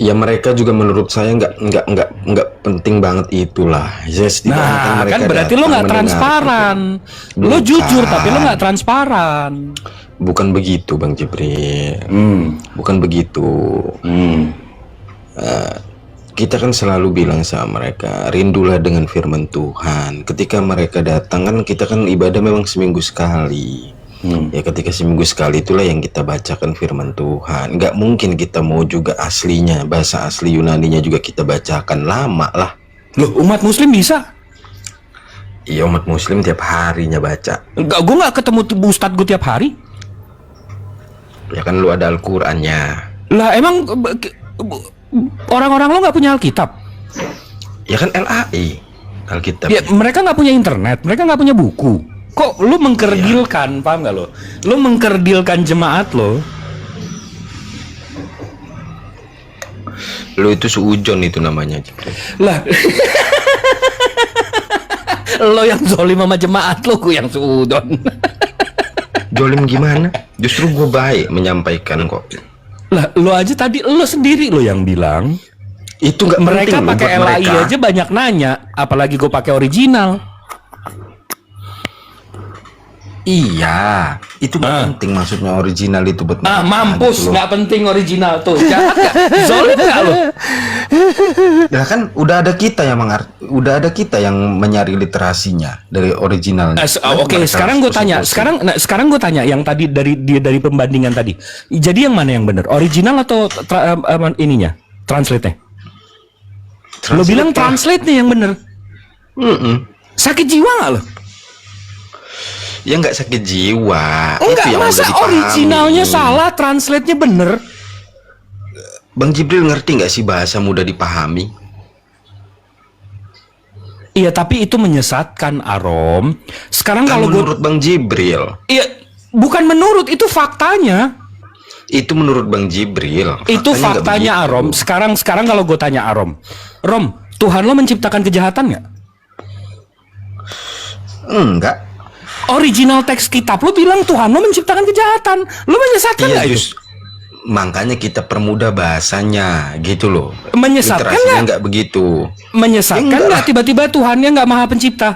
Ya mereka juga menurut saya nggak penting banget itulah. Yes, Nah, kan berarti lo nggak transparan. Lo jujur tapi lo nggak transparan. Bukan begitu, Bang Jibril. Bukan begitu. Kita kan selalu bilang sama mereka, rindulah dengan firman Tuhan. Ketika mereka datang kan kita kan ibadah memang seminggu sekali. Ya ketika seminggu sekali itulah yang kita bacakan firman Tuhan. Nggak mungkin kita mau juga aslinya, bahasa asli Yunaninya juga kita bacakan, lama lah. Loh, umat muslim bisa? Iya, umat muslim tiap harinya baca. Enggak, gue nggak ketemu ustadz gue tiap hari. Ya kan lu ada Al-Qur'annya. Lah emang orang-orang lo nggak punya Alkitab? Ya kan LAI Alkitab. Ya mereka nggak punya internet, mereka nggak punya buku. Kok lu mengkerdilkan, paham nggak lo? Lu mengkerdilkan jemaat lo. Lu itu suujon itu namanya. Lah lo yang zolim sama jemaat lo, ku yang suudon. Jolim gimana? Justru gue baik menyampaikan kok. Lah lo aja tadi lo sendiri lo yang bilang Itu nggak mereka penting loh pakai buat LAI mereka. aja banyak nanya, apalagi gue pakai original. Iya, itu nggak penting maksudnya original itu buat mereka, Mampus, gitu loh. nggak penting original tuh. Jahat nggak? Zolim nggak lo? Ya kan udah ada kita yang mencari literasinya dari originalnya. Oke, sekarang gue tanya. Sekarang gue tanya yang tadi dari pembandingan tadi. Jadi yang mana yang benar? Original atau ininya? Translate-nya? Lo bilang translate-nya yang benar. Sakit jiwa nggak lo? Ya nggak sakit jiwa. Enggak, Itu yang masa udah dipahami. originalnya salah, translate-nya bener? Bang Jibril ngerti nggak sih bahasa mudah dipahami? Iya, tapi itu menyesatkan, Arom. Sekarang Kan kalau gue, menurut Bang Jibril. iya, bukan menurut, itu faktanya. Itu menurut Bang Jibril. Itu nggak faktanya, begitu. Arom. Sekarang kalau gue tanya Arom, Rom, Tuhan lo menciptakan kejahatan nggak? Enggak. Original teks kitab lo bilang Tuhan lo menciptakan kejahatan. Lo menyesatkan Iya, nggak itu? makanya kita permudah bahasanya gitu loh. Menyesatkan Literasinya nggak? nggak begitu. Menyesatkan Ya, enggak nggak lah. tiba-tiba Tuhannya nggak maha pencipta?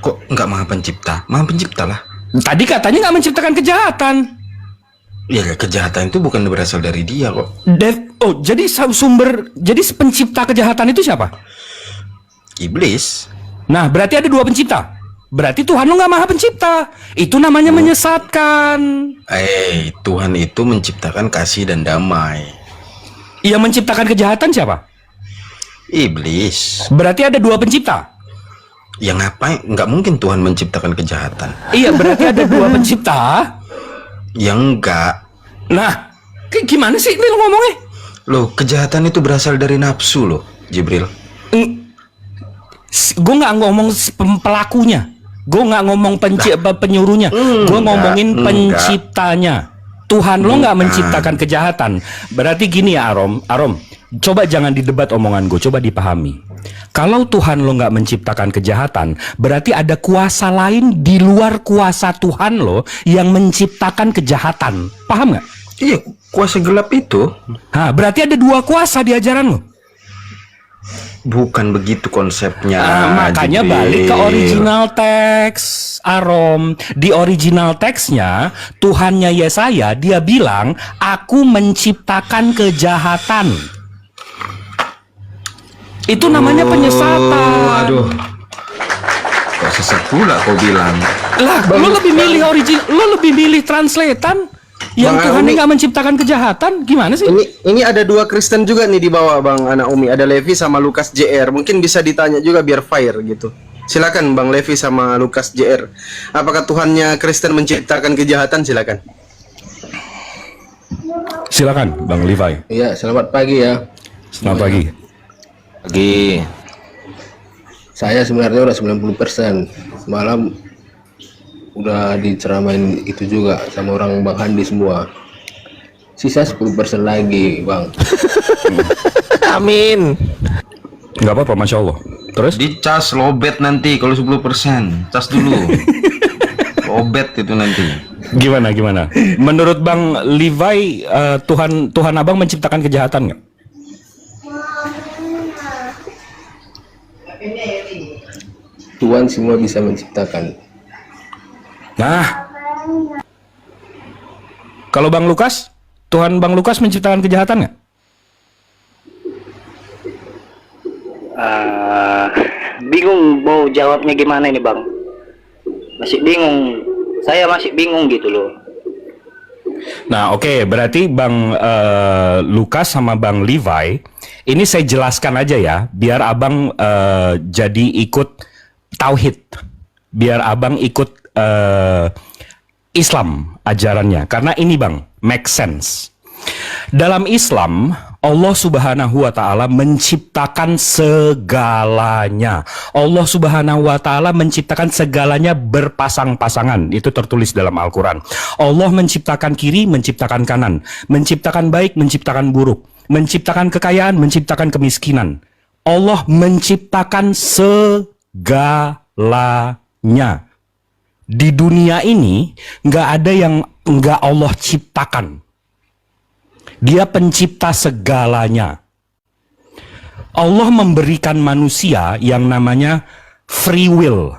Kok nggak maha pencipta? Maha pencipta lah. Tadi katanya nggak menciptakan kejahatan. Ya kejahatan itu bukan berasal dari dia kok. Jadi jadi pencipta kejahatan itu siapa? Iblis. Nah, berarti ada dua pencipta. Berarti Tuhan lo nggak maha pencipta. Itu namanya menyesatkan. Tuhan itu menciptakan kasih dan damai. Yang menciptakan kejahatan siapa? Iblis. Berarti ada dua pencipta. Ya ngapain? Nggak mungkin Tuhan menciptakan kejahatan. Iya, berarti ada dua pencipta. Ya enggak. Nah, gimana sih Lil ngomongnya? Loh, kejahatan itu berasal dari nafsu loh, Jibril. Gue nggak ngomong pelakunya, gue nggak ngomong penyuruhnya, gue ngomongin penciptanya. Tuhan lo nggak menciptakan kejahatan. Berarti gini ya Arom, coba jangan didebat omongan gue, coba dipahami. Kalau Tuhan lo nggak menciptakan kejahatan, berarti ada kuasa lain di luar kuasa Tuhan lo yang menciptakan kejahatan. Paham nggak? Iya, kuasa gelap itu. Berarti ada dua kuasa di ajaran lo. Bukan begitu konsepnya. Makanya Jibril. balik ke original teks, Arom. Di original teksnya, Tuhannya Yesaya, dia bilang, aku menciptakan kejahatan. Itu namanya penyesatan. Aduh. Kok sesat pula kau bilang. Lah, lo lebih milih lo lebih milih translatean yang Bang Tuhan Umi. nggak menciptakan kejahatan. Gimana sih? Ini ada dua Kristen juga nih di bawah Bang Anak Umi. Ada Levi sama Lukas JR. Mungkin bisa ditanya juga biar fire gitu. Silakan Bang Levi sama Lukas JR. Apakah Tuhannya Kristen menciptakan kejahatan? Silakan. Silakan, Bang Levi. Iya, selamat pagi ya. Selamat pagi. Lagi. Saya sebenarnya udah 90%. Semalam udah diceramain itu juga sama orang Bang Handi semua. Sisa 10% lagi, Bang. Amin. Nggak apa-apa, Masya Allah. Terus? Dicas lobet nanti kalau 10%. Cas dulu. Lobet itu nanti. Gimana? Menurut Bang Levi, Tuhan Abang menciptakan kejahatan nggak? Tuhan semua bisa menciptakan. Nah, kalau Bang Lukas, Tuhan Bang Lukas menciptakan kejahatan nggak? Bingung mau jawabnya gimana ini Bang. Masih bingung. Saya masih bingung gitu loh. Nah, oke, berarti Bang Lukas sama Bang Levi, ini saya jelaskan aja ya, biar Abang jadi ikut tauhid, biar Abang ikut Islam ajarannya. Karena ini Bang, make sense. Dalam Islam, Allah Subhanahu wa Ta'ala menciptakan segalanya. Allah Subhanahu wa Ta'ala menciptakan segalanya berpasang-pasangan. Itu tertulis dalam Al-Quran. Allah menciptakan kiri, menciptakan kanan, menciptakan baik, menciptakan buruk, menciptakan kekayaan, menciptakan kemiskinan. Allah menciptakan segalanya. Di dunia ini nggak ada yang nggak Allah ciptakan. Dia pencipta segalanya. Allah memberikan manusia yang namanya free will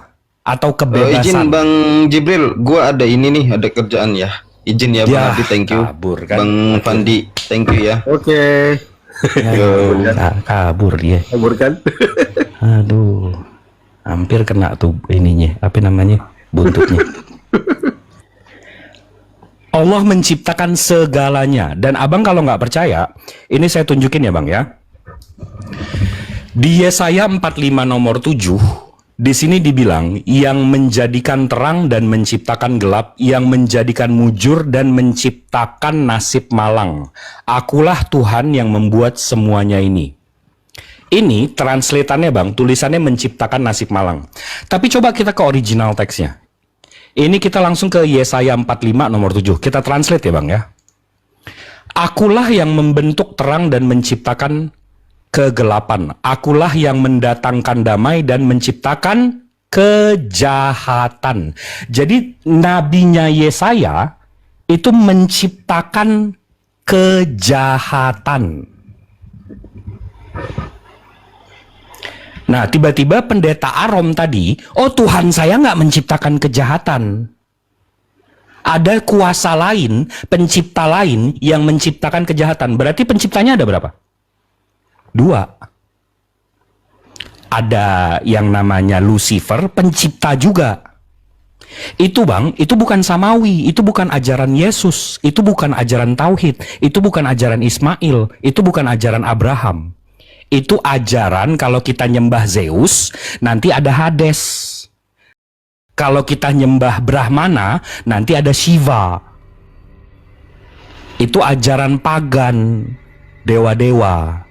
atau kebebasan. Izin Bang Jibril, gua ada ini nih, ada kerjaan ya. Izin ya Bang Adi, thank you. Kabur kan? Bang Fandi, thank you ya. Oke. Kabur dia. Kabur kan? Aduh, hampir kena tuh ininya, apa namanya, buntutnya. Allah menciptakan segalanya. Dan abang kalau nggak percaya, ini saya tunjukin ya bang ya. Di Yesaya 45 nomor 7, di sini dibilang yang menjadikan terang dan menciptakan gelap, yang menjadikan mujur dan menciptakan nasib malang. Akulah Tuhan yang membuat semuanya ini. Ini translatannya bang, tulisannya menciptakan nasib malang. Tapi coba kita ke original teksnya. Ini kita langsung ke Yesaya 45 nomor 7. Kita translate ya bang ya. Akulah yang membentuk terang dan menciptakan kegelapan. Akulah yang mendatangkan damai dan menciptakan kejahatan. Jadi nabinya Yesaya itu menciptakan kejahatan. Nah, tiba-tiba pendeta Arom tadi, oh Tuhan saya nggak menciptakan kejahatan. Ada kuasa lain, pencipta lain yang menciptakan kejahatan. Berarti penciptanya ada berapa? 2. Ada yang namanya Lucifer, pencipta juga. Itu bang, itu bukan samawi, itu bukan ajaran Yesus, itu bukan ajaran Tauhid, itu bukan ajaran Ismail, itu bukan ajaran Abraham. Itu ajaran kalau kita nyembah Zeus, nanti ada Hades. Kalau kita nyembah Brahmana, nanti ada Shiva. Itu ajaran pagan, dewa-dewa.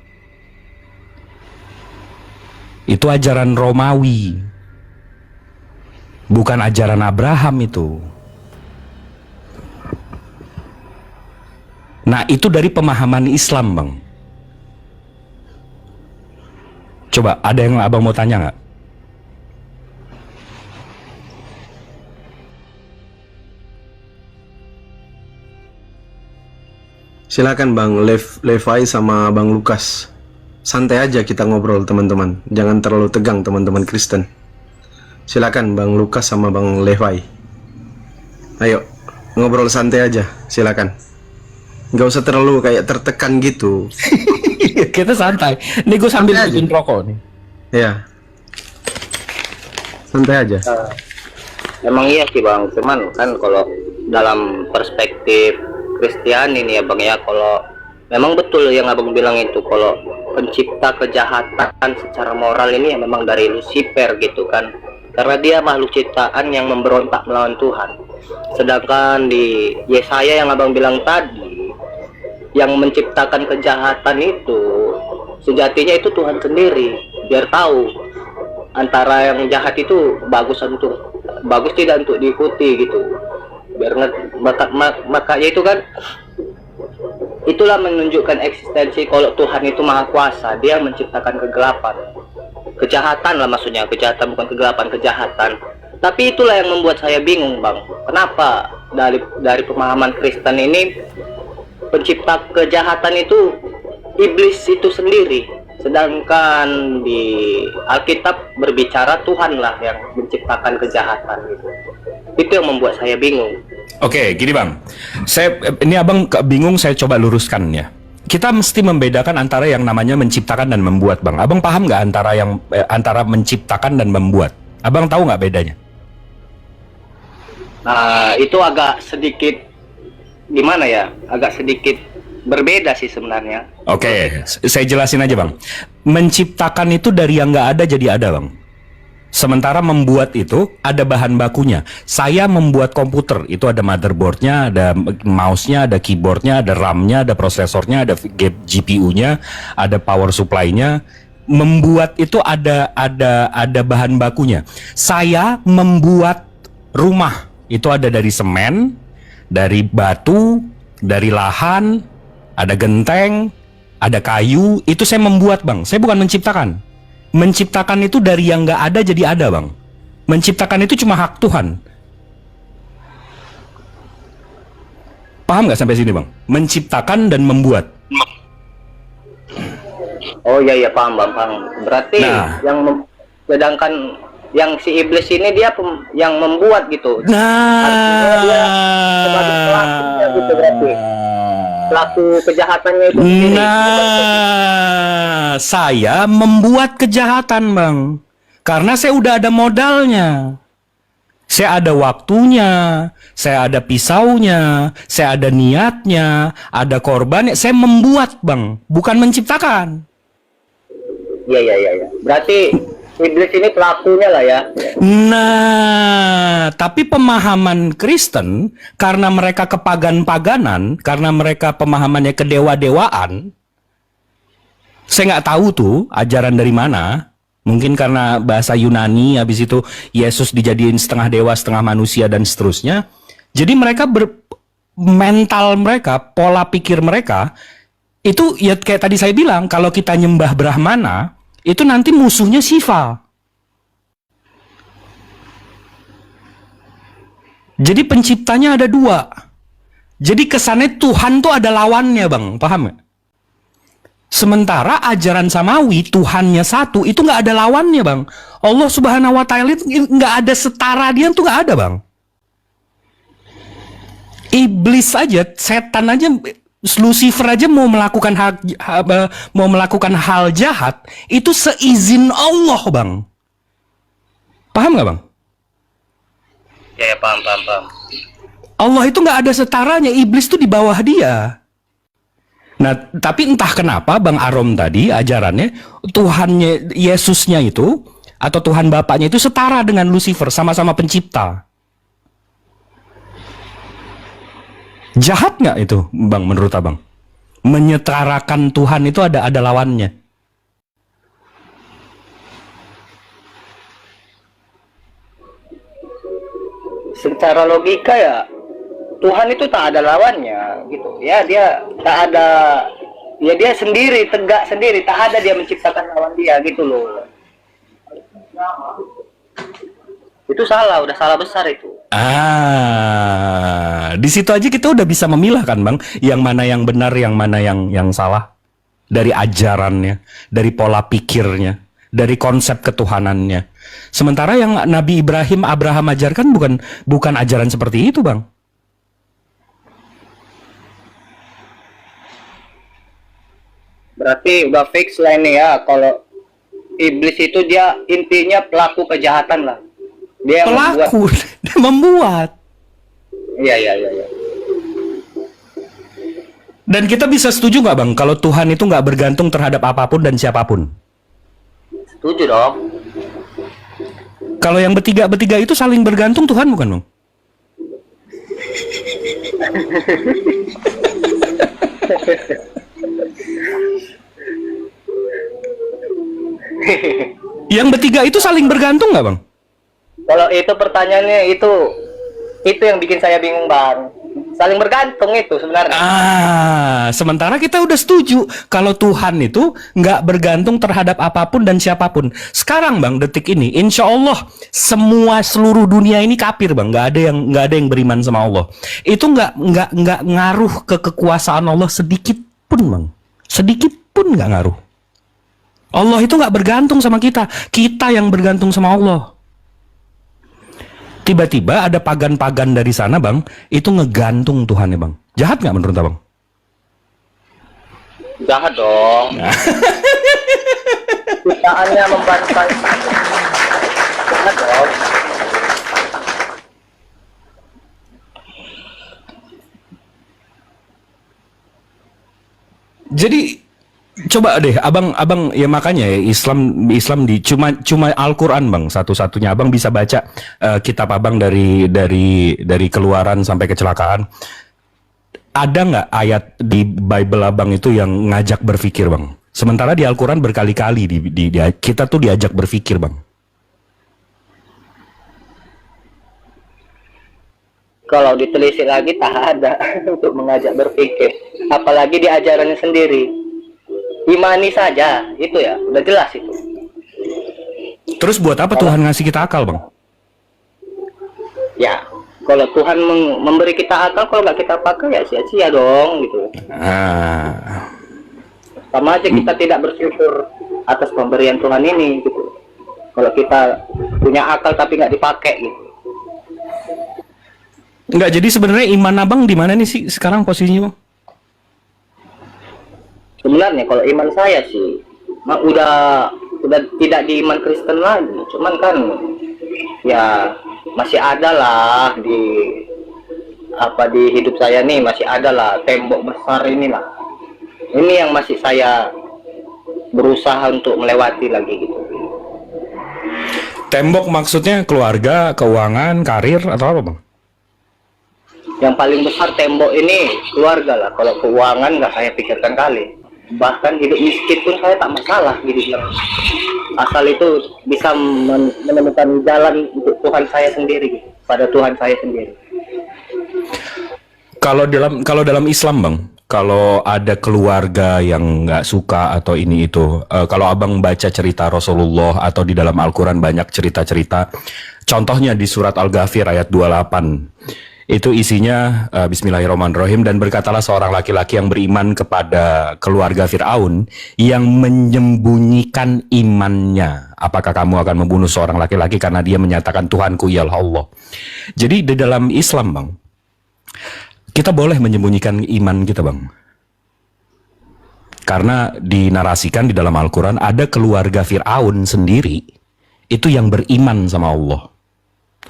Itu ajaran Romawi. Bukan ajaran Abraham itu. Nah, itu dari pemahaman Islam, Bang. Coba, ada yang abang mau tanya nggak? Silakan Bang Levi sama Bang Lukas. Santai aja kita ngobrol teman-teman. Jangan terlalu tegang teman-teman Kristen. Silakan Bang Lukas sama Bang Levi. Ayo ngobrol santai aja. Silakan. Nggak usah terlalu kayak tertekan gitu. Kita santai. Nih gue sambil bikin rokok nih. Ya. Santai aja. Emang iya sih Bang, cuman kan kalau dalam perspektif Kristiani nih ya Bang ya, kalau memang betul yang Abang bilang itu, kalau pencipta kejahatan secara moral ini ya memang dari Lucifer gitu kan, karena dia makhluk ciptaan yang memberontak melawan Tuhan. Sedangkan di Yesaya yang Abang bilang tadi, yang menciptakan kejahatan itu sejatinya itu Tuhan sendiri, biar tahu antara yang jahat itu bagus tidak untuk diikuti gitu, biar makanya itu kan, itulah menunjukkan eksistensi kalau Tuhan itu maha kuasa. Dia menciptakan kegelapan, kejahatan lah, maksudnya kejahatan bukan kegelapan, kejahatan. Tapi itulah yang membuat saya bingung Bang, kenapa dari pemahaman Kristen ini pencipta kejahatan itu iblis itu sendiri, sedangkan di Alkitab berbicara Tuhan lah yang menciptakan kejahatan gitu. Itu yang membuat saya bingung. Oke, gini Bang. Ini Abang bingung, saya coba luruskan ya. Kita mesti membedakan antara yang namanya menciptakan dan membuat, Bang. Abang paham nggak antara menciptakan dan membuat? Abang tahu nggak bedanya? Nah, itu agak sedikit gimana ya? Agak sedikit berbeda sih sebenarnya. Oke, saya jelasin aja Bang. Menciptakan itu dari yang nggak ada jadi ada Bang. Sementara membuat itu ada bahan bakunya. Saya membuat komputer, itu ada motherboardnya, ada mouse-nya, ada keyboardnya, ada RAM-nya, ada prosesornya, ada GPU-nya, ada power supply-nya. Membuat itu ada bahan bakunya. Saya membuat rumah, itu ada dari semen, dari batu, dari lahan, ada genteng, ada kayu. Itu saya membuat Bang, saya bukan menciptakan. Menciptakan itu dari yang nggak ada jadi ada Bang. Menciptakan itu cuma hak Tuhan. Paham nggak sampai sini Bang? Menciptakan dan membuat. Oh iya paham. Berarti sedangkan yang si iblis ini dia yang membuat gitu. Artinya dia sebagai pelakunya gitu berarti. Pelaku kejahatannya itu sendiri. Saya membuat kejahatan Bang, karena saya udah ada modalnya. Saya ada waktunya, saya ada pisaunya, saya ada niatnya, ada korbannya. Saya membuat Bang, bukan menciptakan. Iya. Berarti iblis ini pelakunya lah ya. Nah, tapi pemahaman Kristen, karena mereka kepagan-paganan, karena mereka pemahamannya kedewa-dewaan, saya nggak tahu tuh ajaran dari mana. Mungkin karena bahasa Yunani, habis itu Yesus dijadiin setengah dewa, setengah manusia, dan seterusnya. Jadi mereka mental mereka, pola pikir mereka, itu ya kayak tadi saya bilang, kalau kita nyembah Brahmana, itu nanti musuhnya Shiva. Jadi penciptanya ada dua. Jadi kesannya Tuhan tuh ada lawannya Bang, paham gak? Sementara ajaran Samawi, Tuhannya satu, itu nggak ada lawannya Bang. Allah Subhanahu Wa Ta'ala nggak ada setara dia tuh nggak ada Bang. Iblis aja, setan aja, Lucifer aja mau melakukan hal jahat itu seizin Allah Bang. Paham nggak Bang? Ya paham. Allah itu nggak ada setaranya, iblis tuh di bawah dia. Nah, tapi entah kenapa Bang Arom tadi ajarannya Tuhannya Yesusnya itu atau Tuhan Bapaknya itu setara dengan Lucifer, sama-sama pencipta. Jahat nggak itu, Bang, menurut Abang? Menyetarakan Tuhan itu ada lawannya. Secara logika ya Tuhan itu tak ada lawannya gitu ya, dia tak ada, ya dia sendiri, tegak sendiri, tak ada dia menciptakan lawan dia gitu loh. Itu salah, udah salah besar itu. Di situ aja kita udah bisa memilah kan, Bang, yang mana yang benar, yang mana yang salah, dari ajarannya, dari pola pikirnya, dari konsep ketuhanannya. Sementara yang Nabi Abraham ajarkan bukan ajaran seperti itu, Bang. Berarti udah fix lah ini ya, kalau iblis itu dia intinya pelaku kejahatan lah. Dia yang Pelaku, dia membuat. Iya. Dan kita bisa setuju nggak, Bang, kalau Tuhan itu nggak bergantung terhadap apapun dan siapapun? Setuju dong. Kalau yang bertiga itu saling bergantung Tuhan, bukan, Bang? Yang bertiga itu saling bergantung nggak, Bang? Kalau itu pertanyaannya itu yang bikin saya bingung, Bang. Saling bergantung itu sebenarnya. Sementara kita udah setuju kalau Tuhan itu nggak bergantung terhadap apapun dan siapapun. Sekarang, Bang, detik ini, insya Allah seluruh dunia ini kafir, Bang. Nggak ada yang beriman sama Allah. Itu nggak ngaruh ke kekuasaan Allah sedikit pun, Bang. Sedikit pun nggak ngaruh. Allah itu nggak bergantung sama kita. Kita yang bergantung sama Allah. Tiba-tiba ada pagan-pagan dari sana, Bang, itu ngegantung Tuhannya, Bang. Jahat nggak menurut Abang? Jahat dong. Ciptaannya membantai. Jahat dong. Jadi coba deh, abang ya, makanya ya Islam di cuma Al-Quran, Bang, satu-satunya. Abang bisa baca kitab abang dari Keluaran sampai Kecelakaan. Ada nggak ayat di Bible abang itu yang ngajak berpikir, Bang? Sementara di Al-Quran berkali-kali kita tuh diajak berpikir, Bang. Kalau ditelisik lagi tak ada untuk mengajak berpikir, apalagi di ajarannya sendiri. Imani saja, itu ya, udah jelas itu. Terus buat apa Tuhan ngasih kita akal, Bang? Ya, kalau Tuhan memberi kita akal, kalau nggak kita pakai ya sia-sia dong gitu. Sama aja kita tidak bersyukur atas pemberian Tuhan ini gitu. Kalau kita punya akal tapi nggak dipakai gitu. Enggak, jadi sebenarnya iman abang di mana nih sih sekarang posisinya, Bang? Sebenarnya kalau iman saya sih udah tidak di iman Kristen lagi. Cuman kan ya masih ada lah di hidup saya nih, masih ada lah tembok besar inilah. Ini yang masih saya berusaha untuk melewati lagi gitu. Tembok maksudnya keluarga, keuangan, karir, atau apa, Bang? Yang paling besar tembok ini keluarga lah. Kalau keuangan nggak saya pikirkan kali. Bahkan hidup miskin pun saya tak masalah gitu. Asal itu bisa menemukan jalan untuk Tuhan saya sendiri gitu. Pada Tuhan saya sendiri. Kalau dalam Islam, Bang, kalau ada keluarga yang nggak suka atau ini itu, kalau abang baca cerita Rasulullah atau di dalam Al-Quran banyak cerita-cerita. Contohnya di surat Al-Ghafir ayat 28. Itu isinya Bismillahirrahmanirrahim, dan berkatalah seorang laki-laki yang beriman kepada keluarga Fir'aun yang menyembunyikan imannya. Apakah kamu akan membunuh seorang laki-laki karena dia menyatakan Tuhanku ialah Allah? Jadi di dalam Islam, Bang, kita boleh menyembunyikan iman kita, Bang. Karena dinarasikan di dalam Al-Quran ada keluarga Fir'aun sendiri itu yang beriman sama Allah.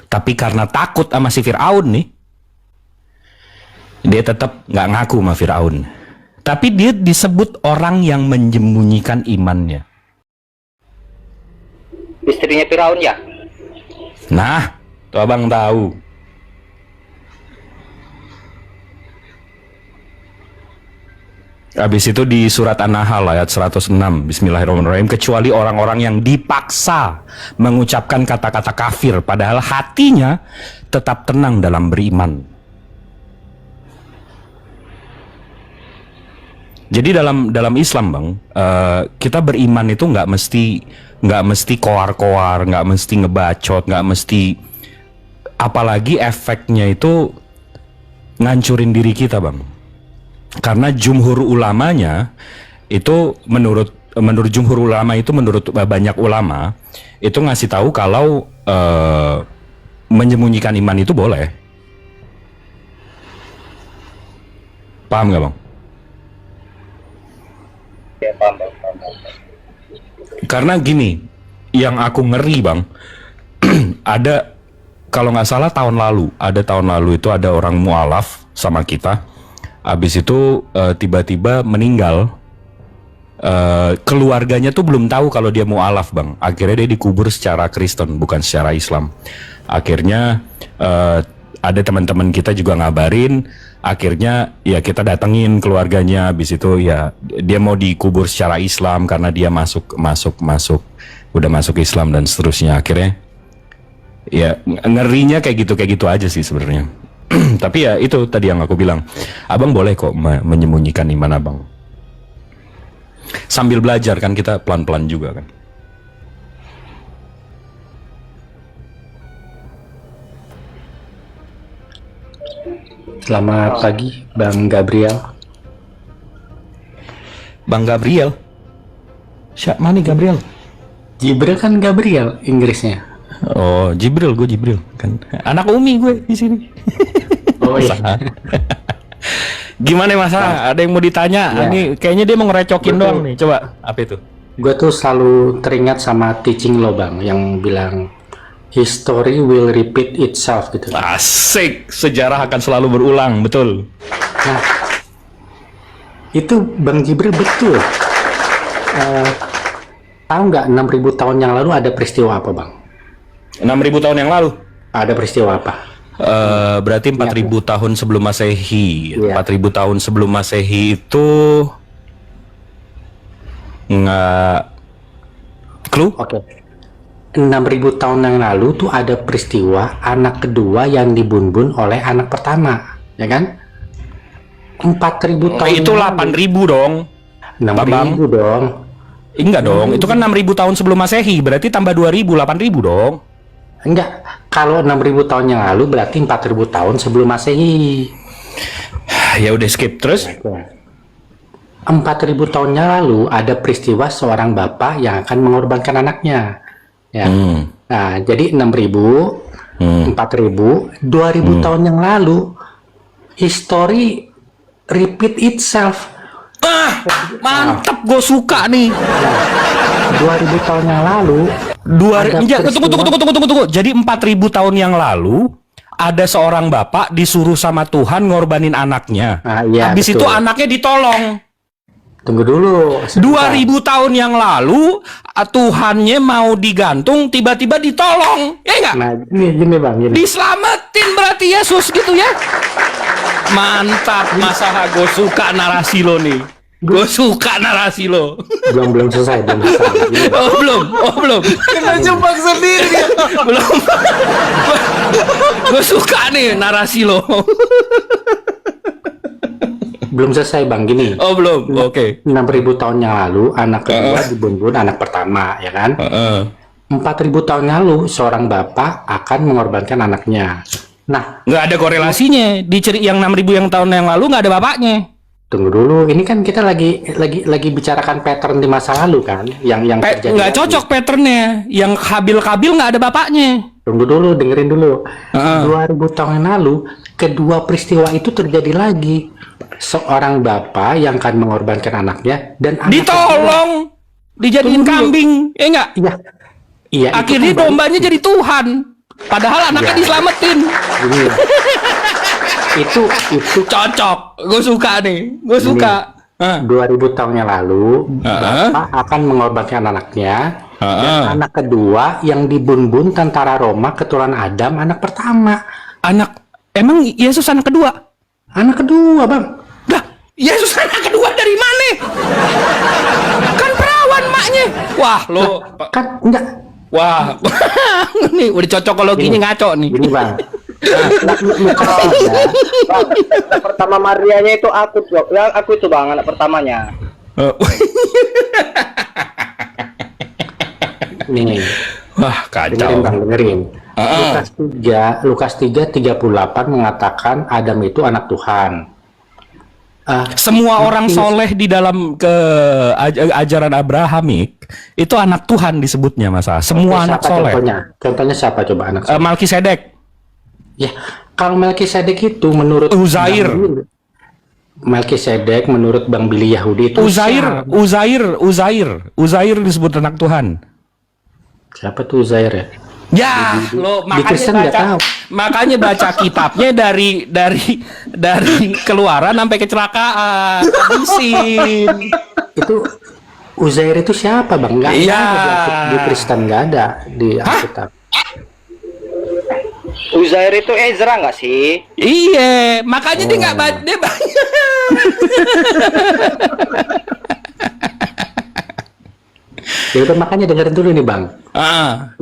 Tapi karena takut sama si Fir'aun nih, dia tetap nggak ngaku sama Fir'aun. Tapi dia disebut orang yang menyembunyikan imannya. Istrinya Firaun ya? Nah, tuh abang tahu. Habis itu di surat An-Nahl ayat 106, Bismillahirrahmanirrahim, kecuali orang-orang yang dipaksa mengucapkan kata-kata kafir padahal hatinya tetap tenang dalam beriman. Jadi dalam Islam, Bang, kita beriman itu nggak mesti koar-koar, nggak mesti ngebacot, nggak mesti, apalagi efeknya itu ngancurin diri kita, Bang. Karena jumhur ulamanya itu menurut jumhur ulama itu, menurut banyak ulama itu ngasih tahu kalau menyembunyikan iman itu boleh. Paham nggak, Bang? Ya, paham. Karena gini, yang aku ngeri, Bang, ada, kalau nggak salah tahun lalu itu ada orang mualaf sama kita. Habis itu tiba-tiba meninggal. Keluarganya tuh belum tahu kalau dia mualaf, Bang. Akhirnya dia dikubur secara Kristen, bukan secara Islam. Akhirnya ada teman-teman kita juga ngabarin. Akhirnya ya kita datengin keluarganya. Habis itu ya dia mau dikubur secara Islam karena dia udah masuk Islam dan seterusnya. Akhirnya ya ngerinya kayak gitu aja sih sebenarnya. Tapi ya itu tadi yang aku bilang, abang boleh kok menyembunyikan iman abang. Sambil belajar kan, kita pelan-pelan juga kan. Selamat pagi, Bang Gabriel. Bang Gabriel? Siapa nih Gabriel? Jibril kan Gabriel Inggrisnya. Oh, Jibril, gue Jibril kan. Anak Umi gue di sini. Oh iya. Gimana masa? Ada yang mau ditanya? Ya. Ini kayaknya dia mau ngerecokin Betul. doang nih. Coba, apa itu? Gue tuh selalu teringat sama teaching lo, Bang, yang bilang history will repeat itself gitu. Asik, sejarah akan selalu berulang, betul. Nah, itu Bang Jibril betul. Tahu nggak 6.000 tahun yang lalu ada peristiwa apa, Bang? 6.000 tahun yang lalu? Ada peristiwa apa? Berarti 4.000 tahun sebelum Masehi. Iya. 4.000 tahun sebelum Masehi itu nggak clue? Oke. 6.000 tahun yang lalu tuh ada peristiwa anak kedua yang dibunuh oleh anak pertama, ya kan? 4.000 tahun. Itu yang lalu. 8.000 dong. 6.000 dong. Enggak dong, itu kan 6.000 tahun sebelum Masehi, berarti tambah 2.000, 8.000 dong. Enggak, kalau 6.000 tahun yang lalu berarti 4.000 tahun sebelum Masehi. Ya udah skip terus. 4.000 tahun yang lalu ada peristiwa seorang bapak yang akan mengorbankan anaknya. Ya. Nah, jadi 6.000, 4.000, 2.000 tahun yang lalu history repeat itself. Mantap, gue suka nih. 2.000 tahun yang lalu Tunggu. Jadi 4.000 tahun yang lalu ada seorang bapak disuruh sama Tuhan ngorbanin anaknya. Iya, Habis betul. itu anaknya ditolong. Tunggu dulu. 2.000 tahun yang lalu Tuhannya mau digantung, tiba-tiba ditolong. Ya enggak? Nah, gini Bang, gini. Diselamatin berarti Yesus gitu ya. Mantap, masa gue suka narasi lo nih. Gue suka narasi lo. Belum selesai. Gini. Oh belum. Kena jebak sendiri dia. Belum. Gue suka nih narasi lo. Belum selesai Bang, gini. Oh belum, oke. 6.000 tahun yang lalu anak kedua dibunuh anak pertama, ya kan? 4.000 tahun yang lalu seorang bapak akan mengorbankan anaknya. Nah, Nggak ada korelasinya. Di yang 6.000 yang tahun yang lalu nggak ada bapaknya. tunggu dulu. Ini kan kita lagi bicarakan pattern di masa lalu kan, yang terjadi. Nggak cocok patternnya. Yang Habil-Kabil nggak ada bapaknya. Tunggu dulu, dengerin dulu. 2.000 tahun yang lalu, kedua peristiwa itu terjadi lagi. Seorang bapak yang akan mengorbankan anaknya dan anak Ditolong, dijadiin Tunggu dulu. kambing, ya enggak? Iya. Akhirnya itu kan dombanya jadi Tuhan. Padahal anaknya Iya. diselamatin. Gini. itu Cocok, gue suka nih, gue suka. 2000 tahun yang lalu, Bapak akan mengorbankan anaknya. Dan anak kedua yang dibun-bun tentara Roma keturunan Adam, anak pertama. Emang Yesus anak kedua? Anak kedua, Bang. Dah, Yesus anak kedua dari mana? Kan perawan maknya. Wah, lo. Kan enggak. Wah, nih udah cocokologinya ngaco nih. Gini, Bang. Anak pertama Marianya itu aku itu bang, anak pertamanya. Nih. Wah, Dengerin, kacau. Bang, dengerin. Lukas 3:38 mengatakan Adam itu anak Tuhan. Semua orang soleh di dalam ajaran Abrahamik itu anak Tuhan disebutnya, masa. Semua anak Siapa soleh. Contohnya siapa coba anak? Malkisedek, Ya, kalau Melkisedek itu menurut Uzair. Melkisedek menurut Bang Billy Yahudi itu Uzair disebut anak Tuhan. siapa tuh Uzair ya? Ya, lo di Kristen nggak tahu. makanya baca kitabnya dari keluaran sampai kecelakaan. Habisin. Itu Uzair itu siapa, Bang? Nggak Iya. ada di Kristen, nggak ada di Alkitab. Uzair itu Ezra nggak sih? Iya, makanya dia nggak baca, dia banyak. Ya udah, makanya dengerin dulu nih, Bang.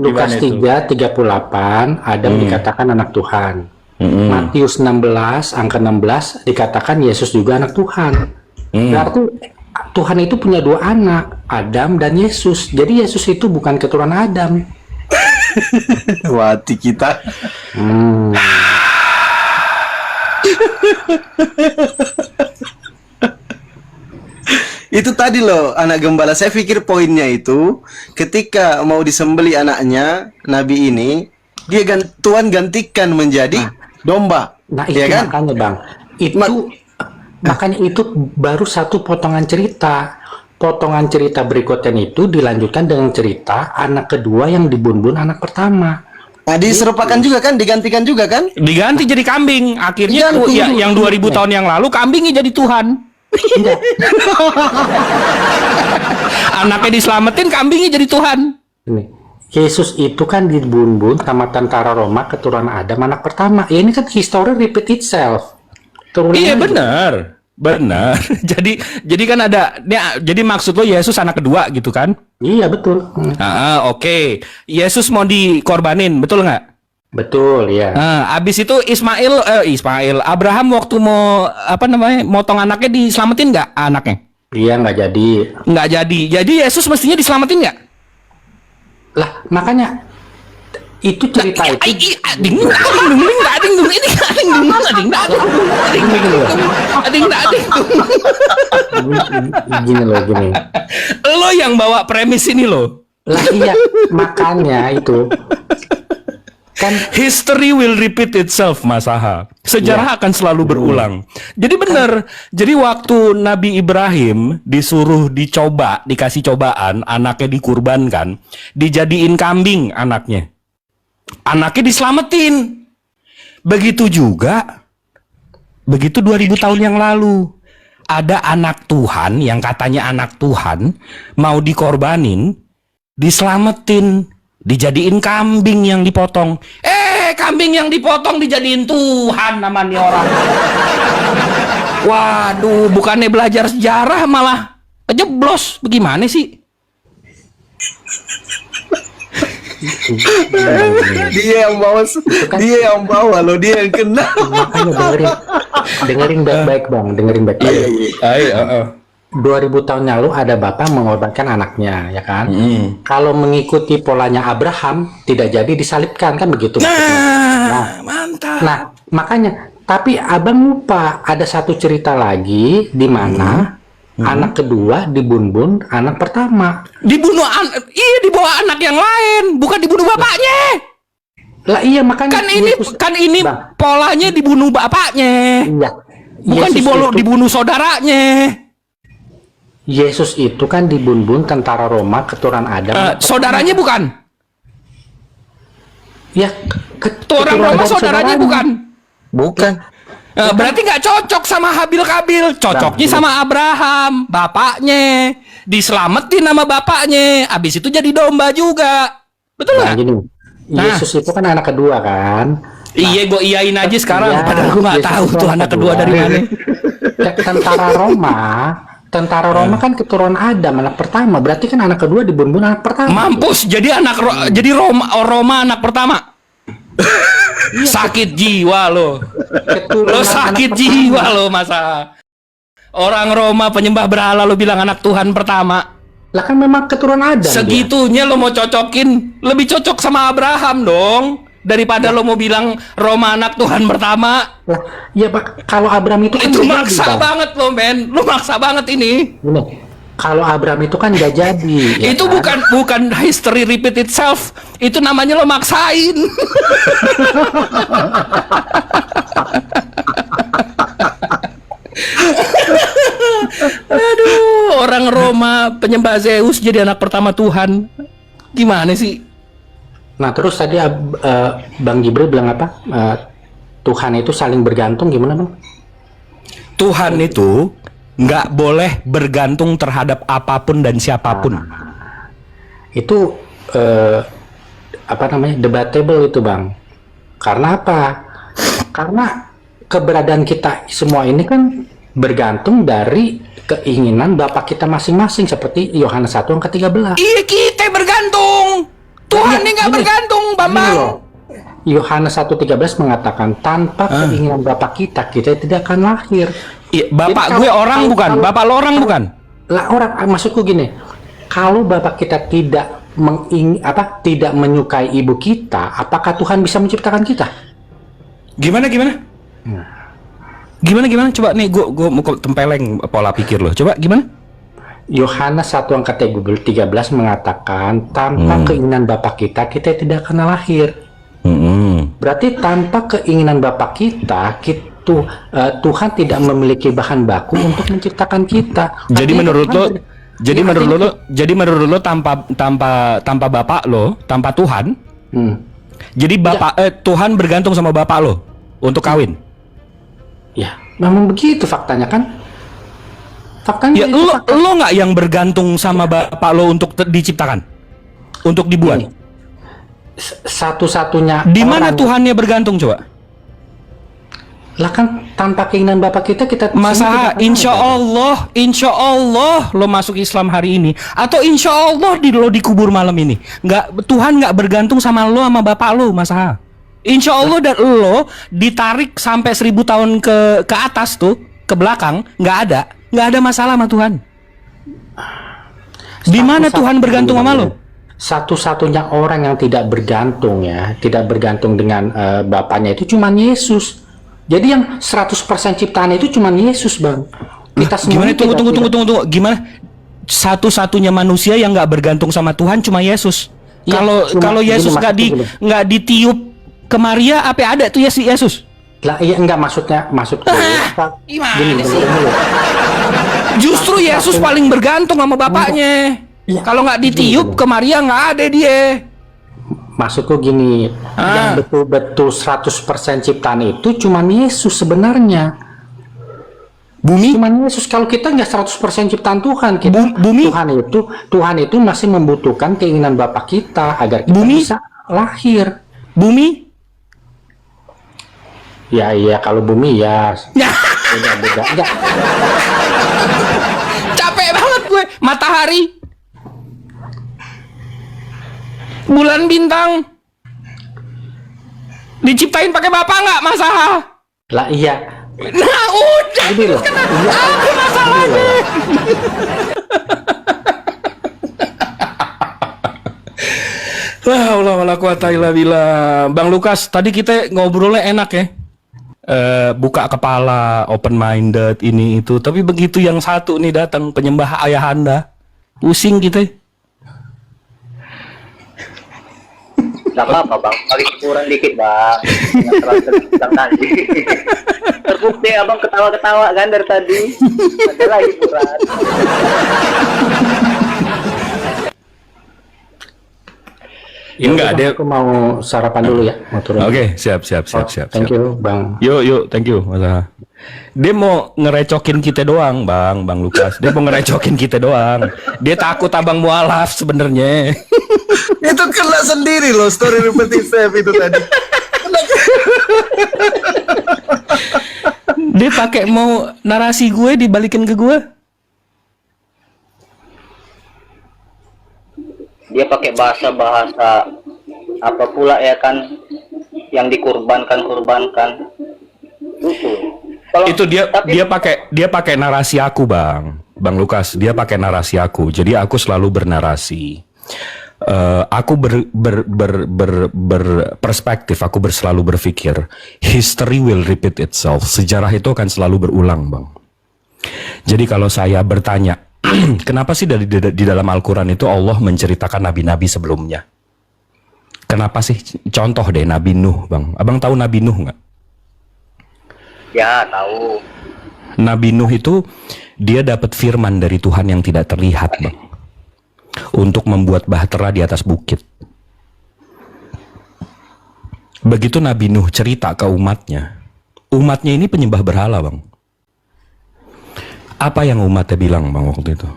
Lukas 3:38 Adam dikatakan anak Tuhan. Matius 16 angka 16 dikatakan Yesus juga anak Tuhan. Berarti Tuhan itu punya dua anak, Adam dan Yesus. Jadi Yesus itu bukan keturunan Adam. Wati kita. Itu tadi loh anak gembala, saya pikir poinnya itu ketika mau disembeli anaknya Nabi ini, Tuhan gantikan menjadi domba. Nah, itu ya kan? makanya, Bang. Makanya itu baru satu potongan cerita. Potongan cerita berikutnya itu dilanjutkan dengan cerita anak kedua yang dibun-bun anak pertama. Nah, diserupakan juga kan, digantikan juga kan? Diganti jadi kambing. Akhirnya yang 2000 tahun yang lalu kambingnya jadi Tuhan. Enggak. Anaknya diselamatin, kambingnya jadi Tuhan. Ini, Yesus itu kan dibun-bun sama tentara Roma keturunan Adam anak pertama. Ya, ini kan history repeat itself. Iya, benar. Benar. Jadi kan ada, jadi maksud lo Yesus anak kedua gitu kan? Iya, betul. Oke. Yesus mau dikorbanin, betul nggak? Betul, ya. Abis itu Ismail, Abraham waktu mau motong anaknya diselamatin nggak anaknya? Iya, nggak jadi. Nggak jadi. Jadi Yesus mestinya diselamatin nggak? Lah, makanya itu cerita itu. Gini loh, gini. Lo yang bawa premis ini lo. Lah iya, makanya itu. Kan History will repeat itself, Mas Aha. Sejarah akan selalu berulang. Jadi benar. Jadi waktu Nabi Ibrahim disuruh dikasih cobaan, anaknya dikurbankan, dijadiin kambing anaknya. Anaknya diselamatin. Begitu 2000 tahun yang lalu. Ada anak Tuhan yang katanya anak Tuhan, mau dikorbanin, diselamatin. Dijadiin kambing yang dipotong. Kambing yang dipotong dijadiin Tuhan namanya orang. Waduh, bukannya belajar sejarah malah kejeblos. Bagaimana sih? Dia yang bawa loh, dia yang kena. Makanya dengerin baik-baik, Bang, dengerin baik-baik. 2000 tahun lalu ada bapak mengorbankan anaknya, ya kan? Kalau mengikuti polanya Abraham, tidak jadi disalibkan, kan begitu? Mantap. Nah, makanya, tapi abang lupa ada satu cerita lagi di mana anak kedua dibun-bun anak pertama. Dibunuh dibawa anak yang lain, bukan dibunuh bapaknya. Lah iya, makanya Kan ini Bang, polanya dibunuh bapaknya. iya. Bukan dibunuh saudaranya. Yesus itu kan dibun-bun tentara Roma keturunan Adam. Saudaranya bukan? Ya, Orang Roma saudaranya bukan? Bukan. Berarti nggak cocok sama Habil Kabil, cocoknya sama Abraham, bapaknya, diselamatin nama bapaknya, abis itu jadi domba juga, betul nggak? Gini, Yesus itu kan anak kedua kan. Iya, gue iyain aja sekarang, Iya, padahal gue nggak Yesus tahu itu tuh anak anak kedua kedua. dari mana. Tentara Roma kan keturunan Adam, anak pertama. Berarti kan anak kedua dibunuh anak pertama. Mampus, jadi jadi Roma anak pertama. Sakit jiwa lo. Lo sakit jiwa lo masa. Orang Roma penyembah berhala lo bilang anak Tuhan pertama. Lah kan memang keturunan Adam. Segitunya lo mau cocokin, lebih cocok sama Abraham dong daripada lo mau bilang Roma anak Tuhan pertama. Lah, ya Pak, kalau Abraham itu kan Itu nggak maksa jadi, Bang. banget lo, men. Lo maksa banget ini. Gini, kalau Abraham itu kan nggak jadi. Ya Itu kan? bukan history repeat itself. Itu namanya lo maksain. Aduh, orang Roma penyembah Zeus jadi anak pertama Tuhan. Gimana sih? Nah terus tadi Bang Jibril bilang apa? Tuhan itu saling bergantung, gimana Bang? Tuhan itu nggak boleh bergantung terhadap apapun dan siapapun. Itu apa namanya, debatable itu Bang. Karena apa? Karena keberadaan kita semua ini kan bergantung dari keinginan Bapak kita masing-masing, seperti Yohanes 1 ayat ke-13. Iya, kita bergantung. Tuhan ini nggak Gini, bergantung, gini Bambang. loh. Yohanes 1:13 mengatakan tanpa keinginan Bapak kita tidak akan lahir. Iya, bapak Jadi gue kalau- orang kalau- bukan, kalau- bapak lo orang bukan. Lah orang, maksudku gini, kalau Bapak kita tidak tidak menyukai ibu kita, apakah Tuhan bisa menciptakan kita? Gimana? Gimana? Coba nih, gue mau tempeleng pola pikir lo. Coba gimana? Yohanes 1 ayat ke-13 mengatakan tanpa keinginan Bapak kita tidak akan lahir. Berarti tanpa keinginan Bapak kita, Tuhan tidak memiliki bahan baku untuk menciptakan kita. Jadi Artinya menurut Tuhan lo, ber- Ya, menurut lo tanpa bapak lo, tanpa Tuhan, jadi Tuhan bergantung sama bapak lo untuk kawin. ya, memang begitu faktanya kan? Faktanya Ya itu lo nggak yang bergantung sama bapak lo untuk diciptakan, untuk dibuat. Ini, satu-satunya Di mana orang- Tuhannya bergantung coba? Lah kan tanpa keinginan Bapak kita Masa insya Allah lo masuk Islam hari ini, atau insya Allah lo dikubur malam ini, Tuhan nggak bergantung sama lo sama bapak lo, masa insya Allah, dan lo ditarik sampai 1000 tahun ke atas tuh, ke belakang, nggak ada masalah sama Tuhan. Di mana Tuhan bergantung sama lo? Satu-satunya orang yang tidak bergantung dengan Bapaknya itu cuman Yesus. Jadi yang 100% ciptaan itu cuman Yesus, Bang. Kita Gimana? semuanya Tunggu. Gimana? Satu-satunya manusia yang nggak bergantung sama Tuhan cuma Yesus. Ya, Kalau gini, Yesus maksudku gini. nggak ditiup ke Maria, apa ada tuh ya si Yesus? Lah iya enggak, maksudku. Gimana sih? Justru Yesus paling bergantung sama bapaknya. Iya. Kalau nggak ditiup ke Maria nggak ada dia. Maksudku gini, yang betul-betul 100% ciptaan itu cuman Yesus sebenarnya. Bumi? Cuman Yesus. Kalau kita nggak 100% ciptaan Tuhan, Bumi? Tuhan itu masih membutuhkan keinginan Bapa kita agar kita Bumi? bisa lahir. Bumi? Ya iya, kalau bumi ya beda-beda. Enggak. Capek banget gue. Matahari, bulan, bintang diciptain pakai bapak nggak masalah. Lah iya. Nah udah, Gini loh. Iya, apa masalahnya? La haula wala quwata illa billah. Bang Lukas, tadi kita ngobrolnya enak ya. Buka kepala, open minded, ini itu. Tapi begitu yang satu nih datang, penyembah ayahanda, pusing kita. Gak apa-apa bang, paling kurang dikit bang. Nggak terlalu terbilang tadi. Terbukti abang ketawa-ketawa kan dari tadi. Ada lagi kurang. Ya Enggak, udah, dia- aku mau sarapan dulu ya, mau turun. Oke, siap. Thank you, Bang. Yuk, thank you, Mas Aha. Dia mau ngerecokin kita doang, Bang Lukas. Dia mau ngerecokin kita doang. Dia takut abang mualaf sebenarnya. Itu kena sendiri loh story repeating self itu tadi. Dia pakai mau narasi gue dibalikin ke gue. Dia pakai bahasa apa pula ya kan, yang dikurbankan. Kalau Itu dia pakai narasi aku, Bang Lukas. Dia pakai narasi aku. Jadi aku selalu bernarasi. Aku berperspektif. Aku selalu berpikir history will repeat itself. Sejarah itu akan selalu berulang, Bang. Jadi kalau saya bertanya, kenapa sih di dalam Al-Quran itu Allah menceritakan nabi-nabi sebelumnya? Kenapa sih? Contoh deh Nabi Nuh, Bang. Abang tahu Nabi Nuh nggak? ya tahu. Nabi Nuh itu dia dapat firman dari Tuhan yang tidak terlihat, Bang, untuk membuat bahtera di atas bukit. Begitu Nabi Nuh cerita ke umatnya ini penyembah berhala, Bang. Apa yang umatnya bilang, Bang, waktu itu?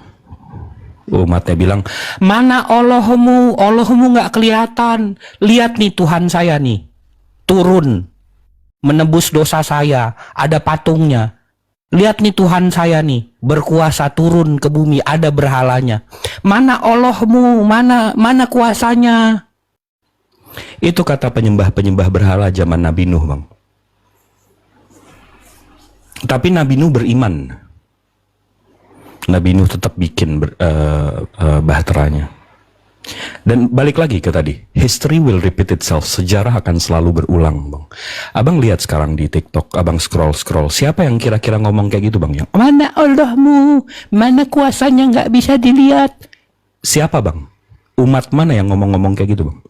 Umatnya bilang, mana Allahmu nggak kelihatan. Lihat nih Tuhan saya nih, turun menebus dosa saya, ada patungnya. Lihat nih Tuhan saya nih, berkuasa turun ke bumi, ada berhalanya. Mana Allahmu, mana kuasanya? Itu kata penyembah berhala zaman Nabi Nuh, Bang. Tapi Nabi Nuh beriman. Nabi Nuh tetap bikin bahteranya. Dan balik lagi ke tadi, history will repeat itself. Sejarah akan selalu berulang, Bang. Abang lihat sekarang di TikTok, abang scroll, siapa yang kira-kira ngomong kayak gitu, Bang? Yang mana Allahmu, mana kuasanya nggak bisa dilihat. Siapa, Bang? Umat mana yang ngomong-ngomong kayak gitu, Bang?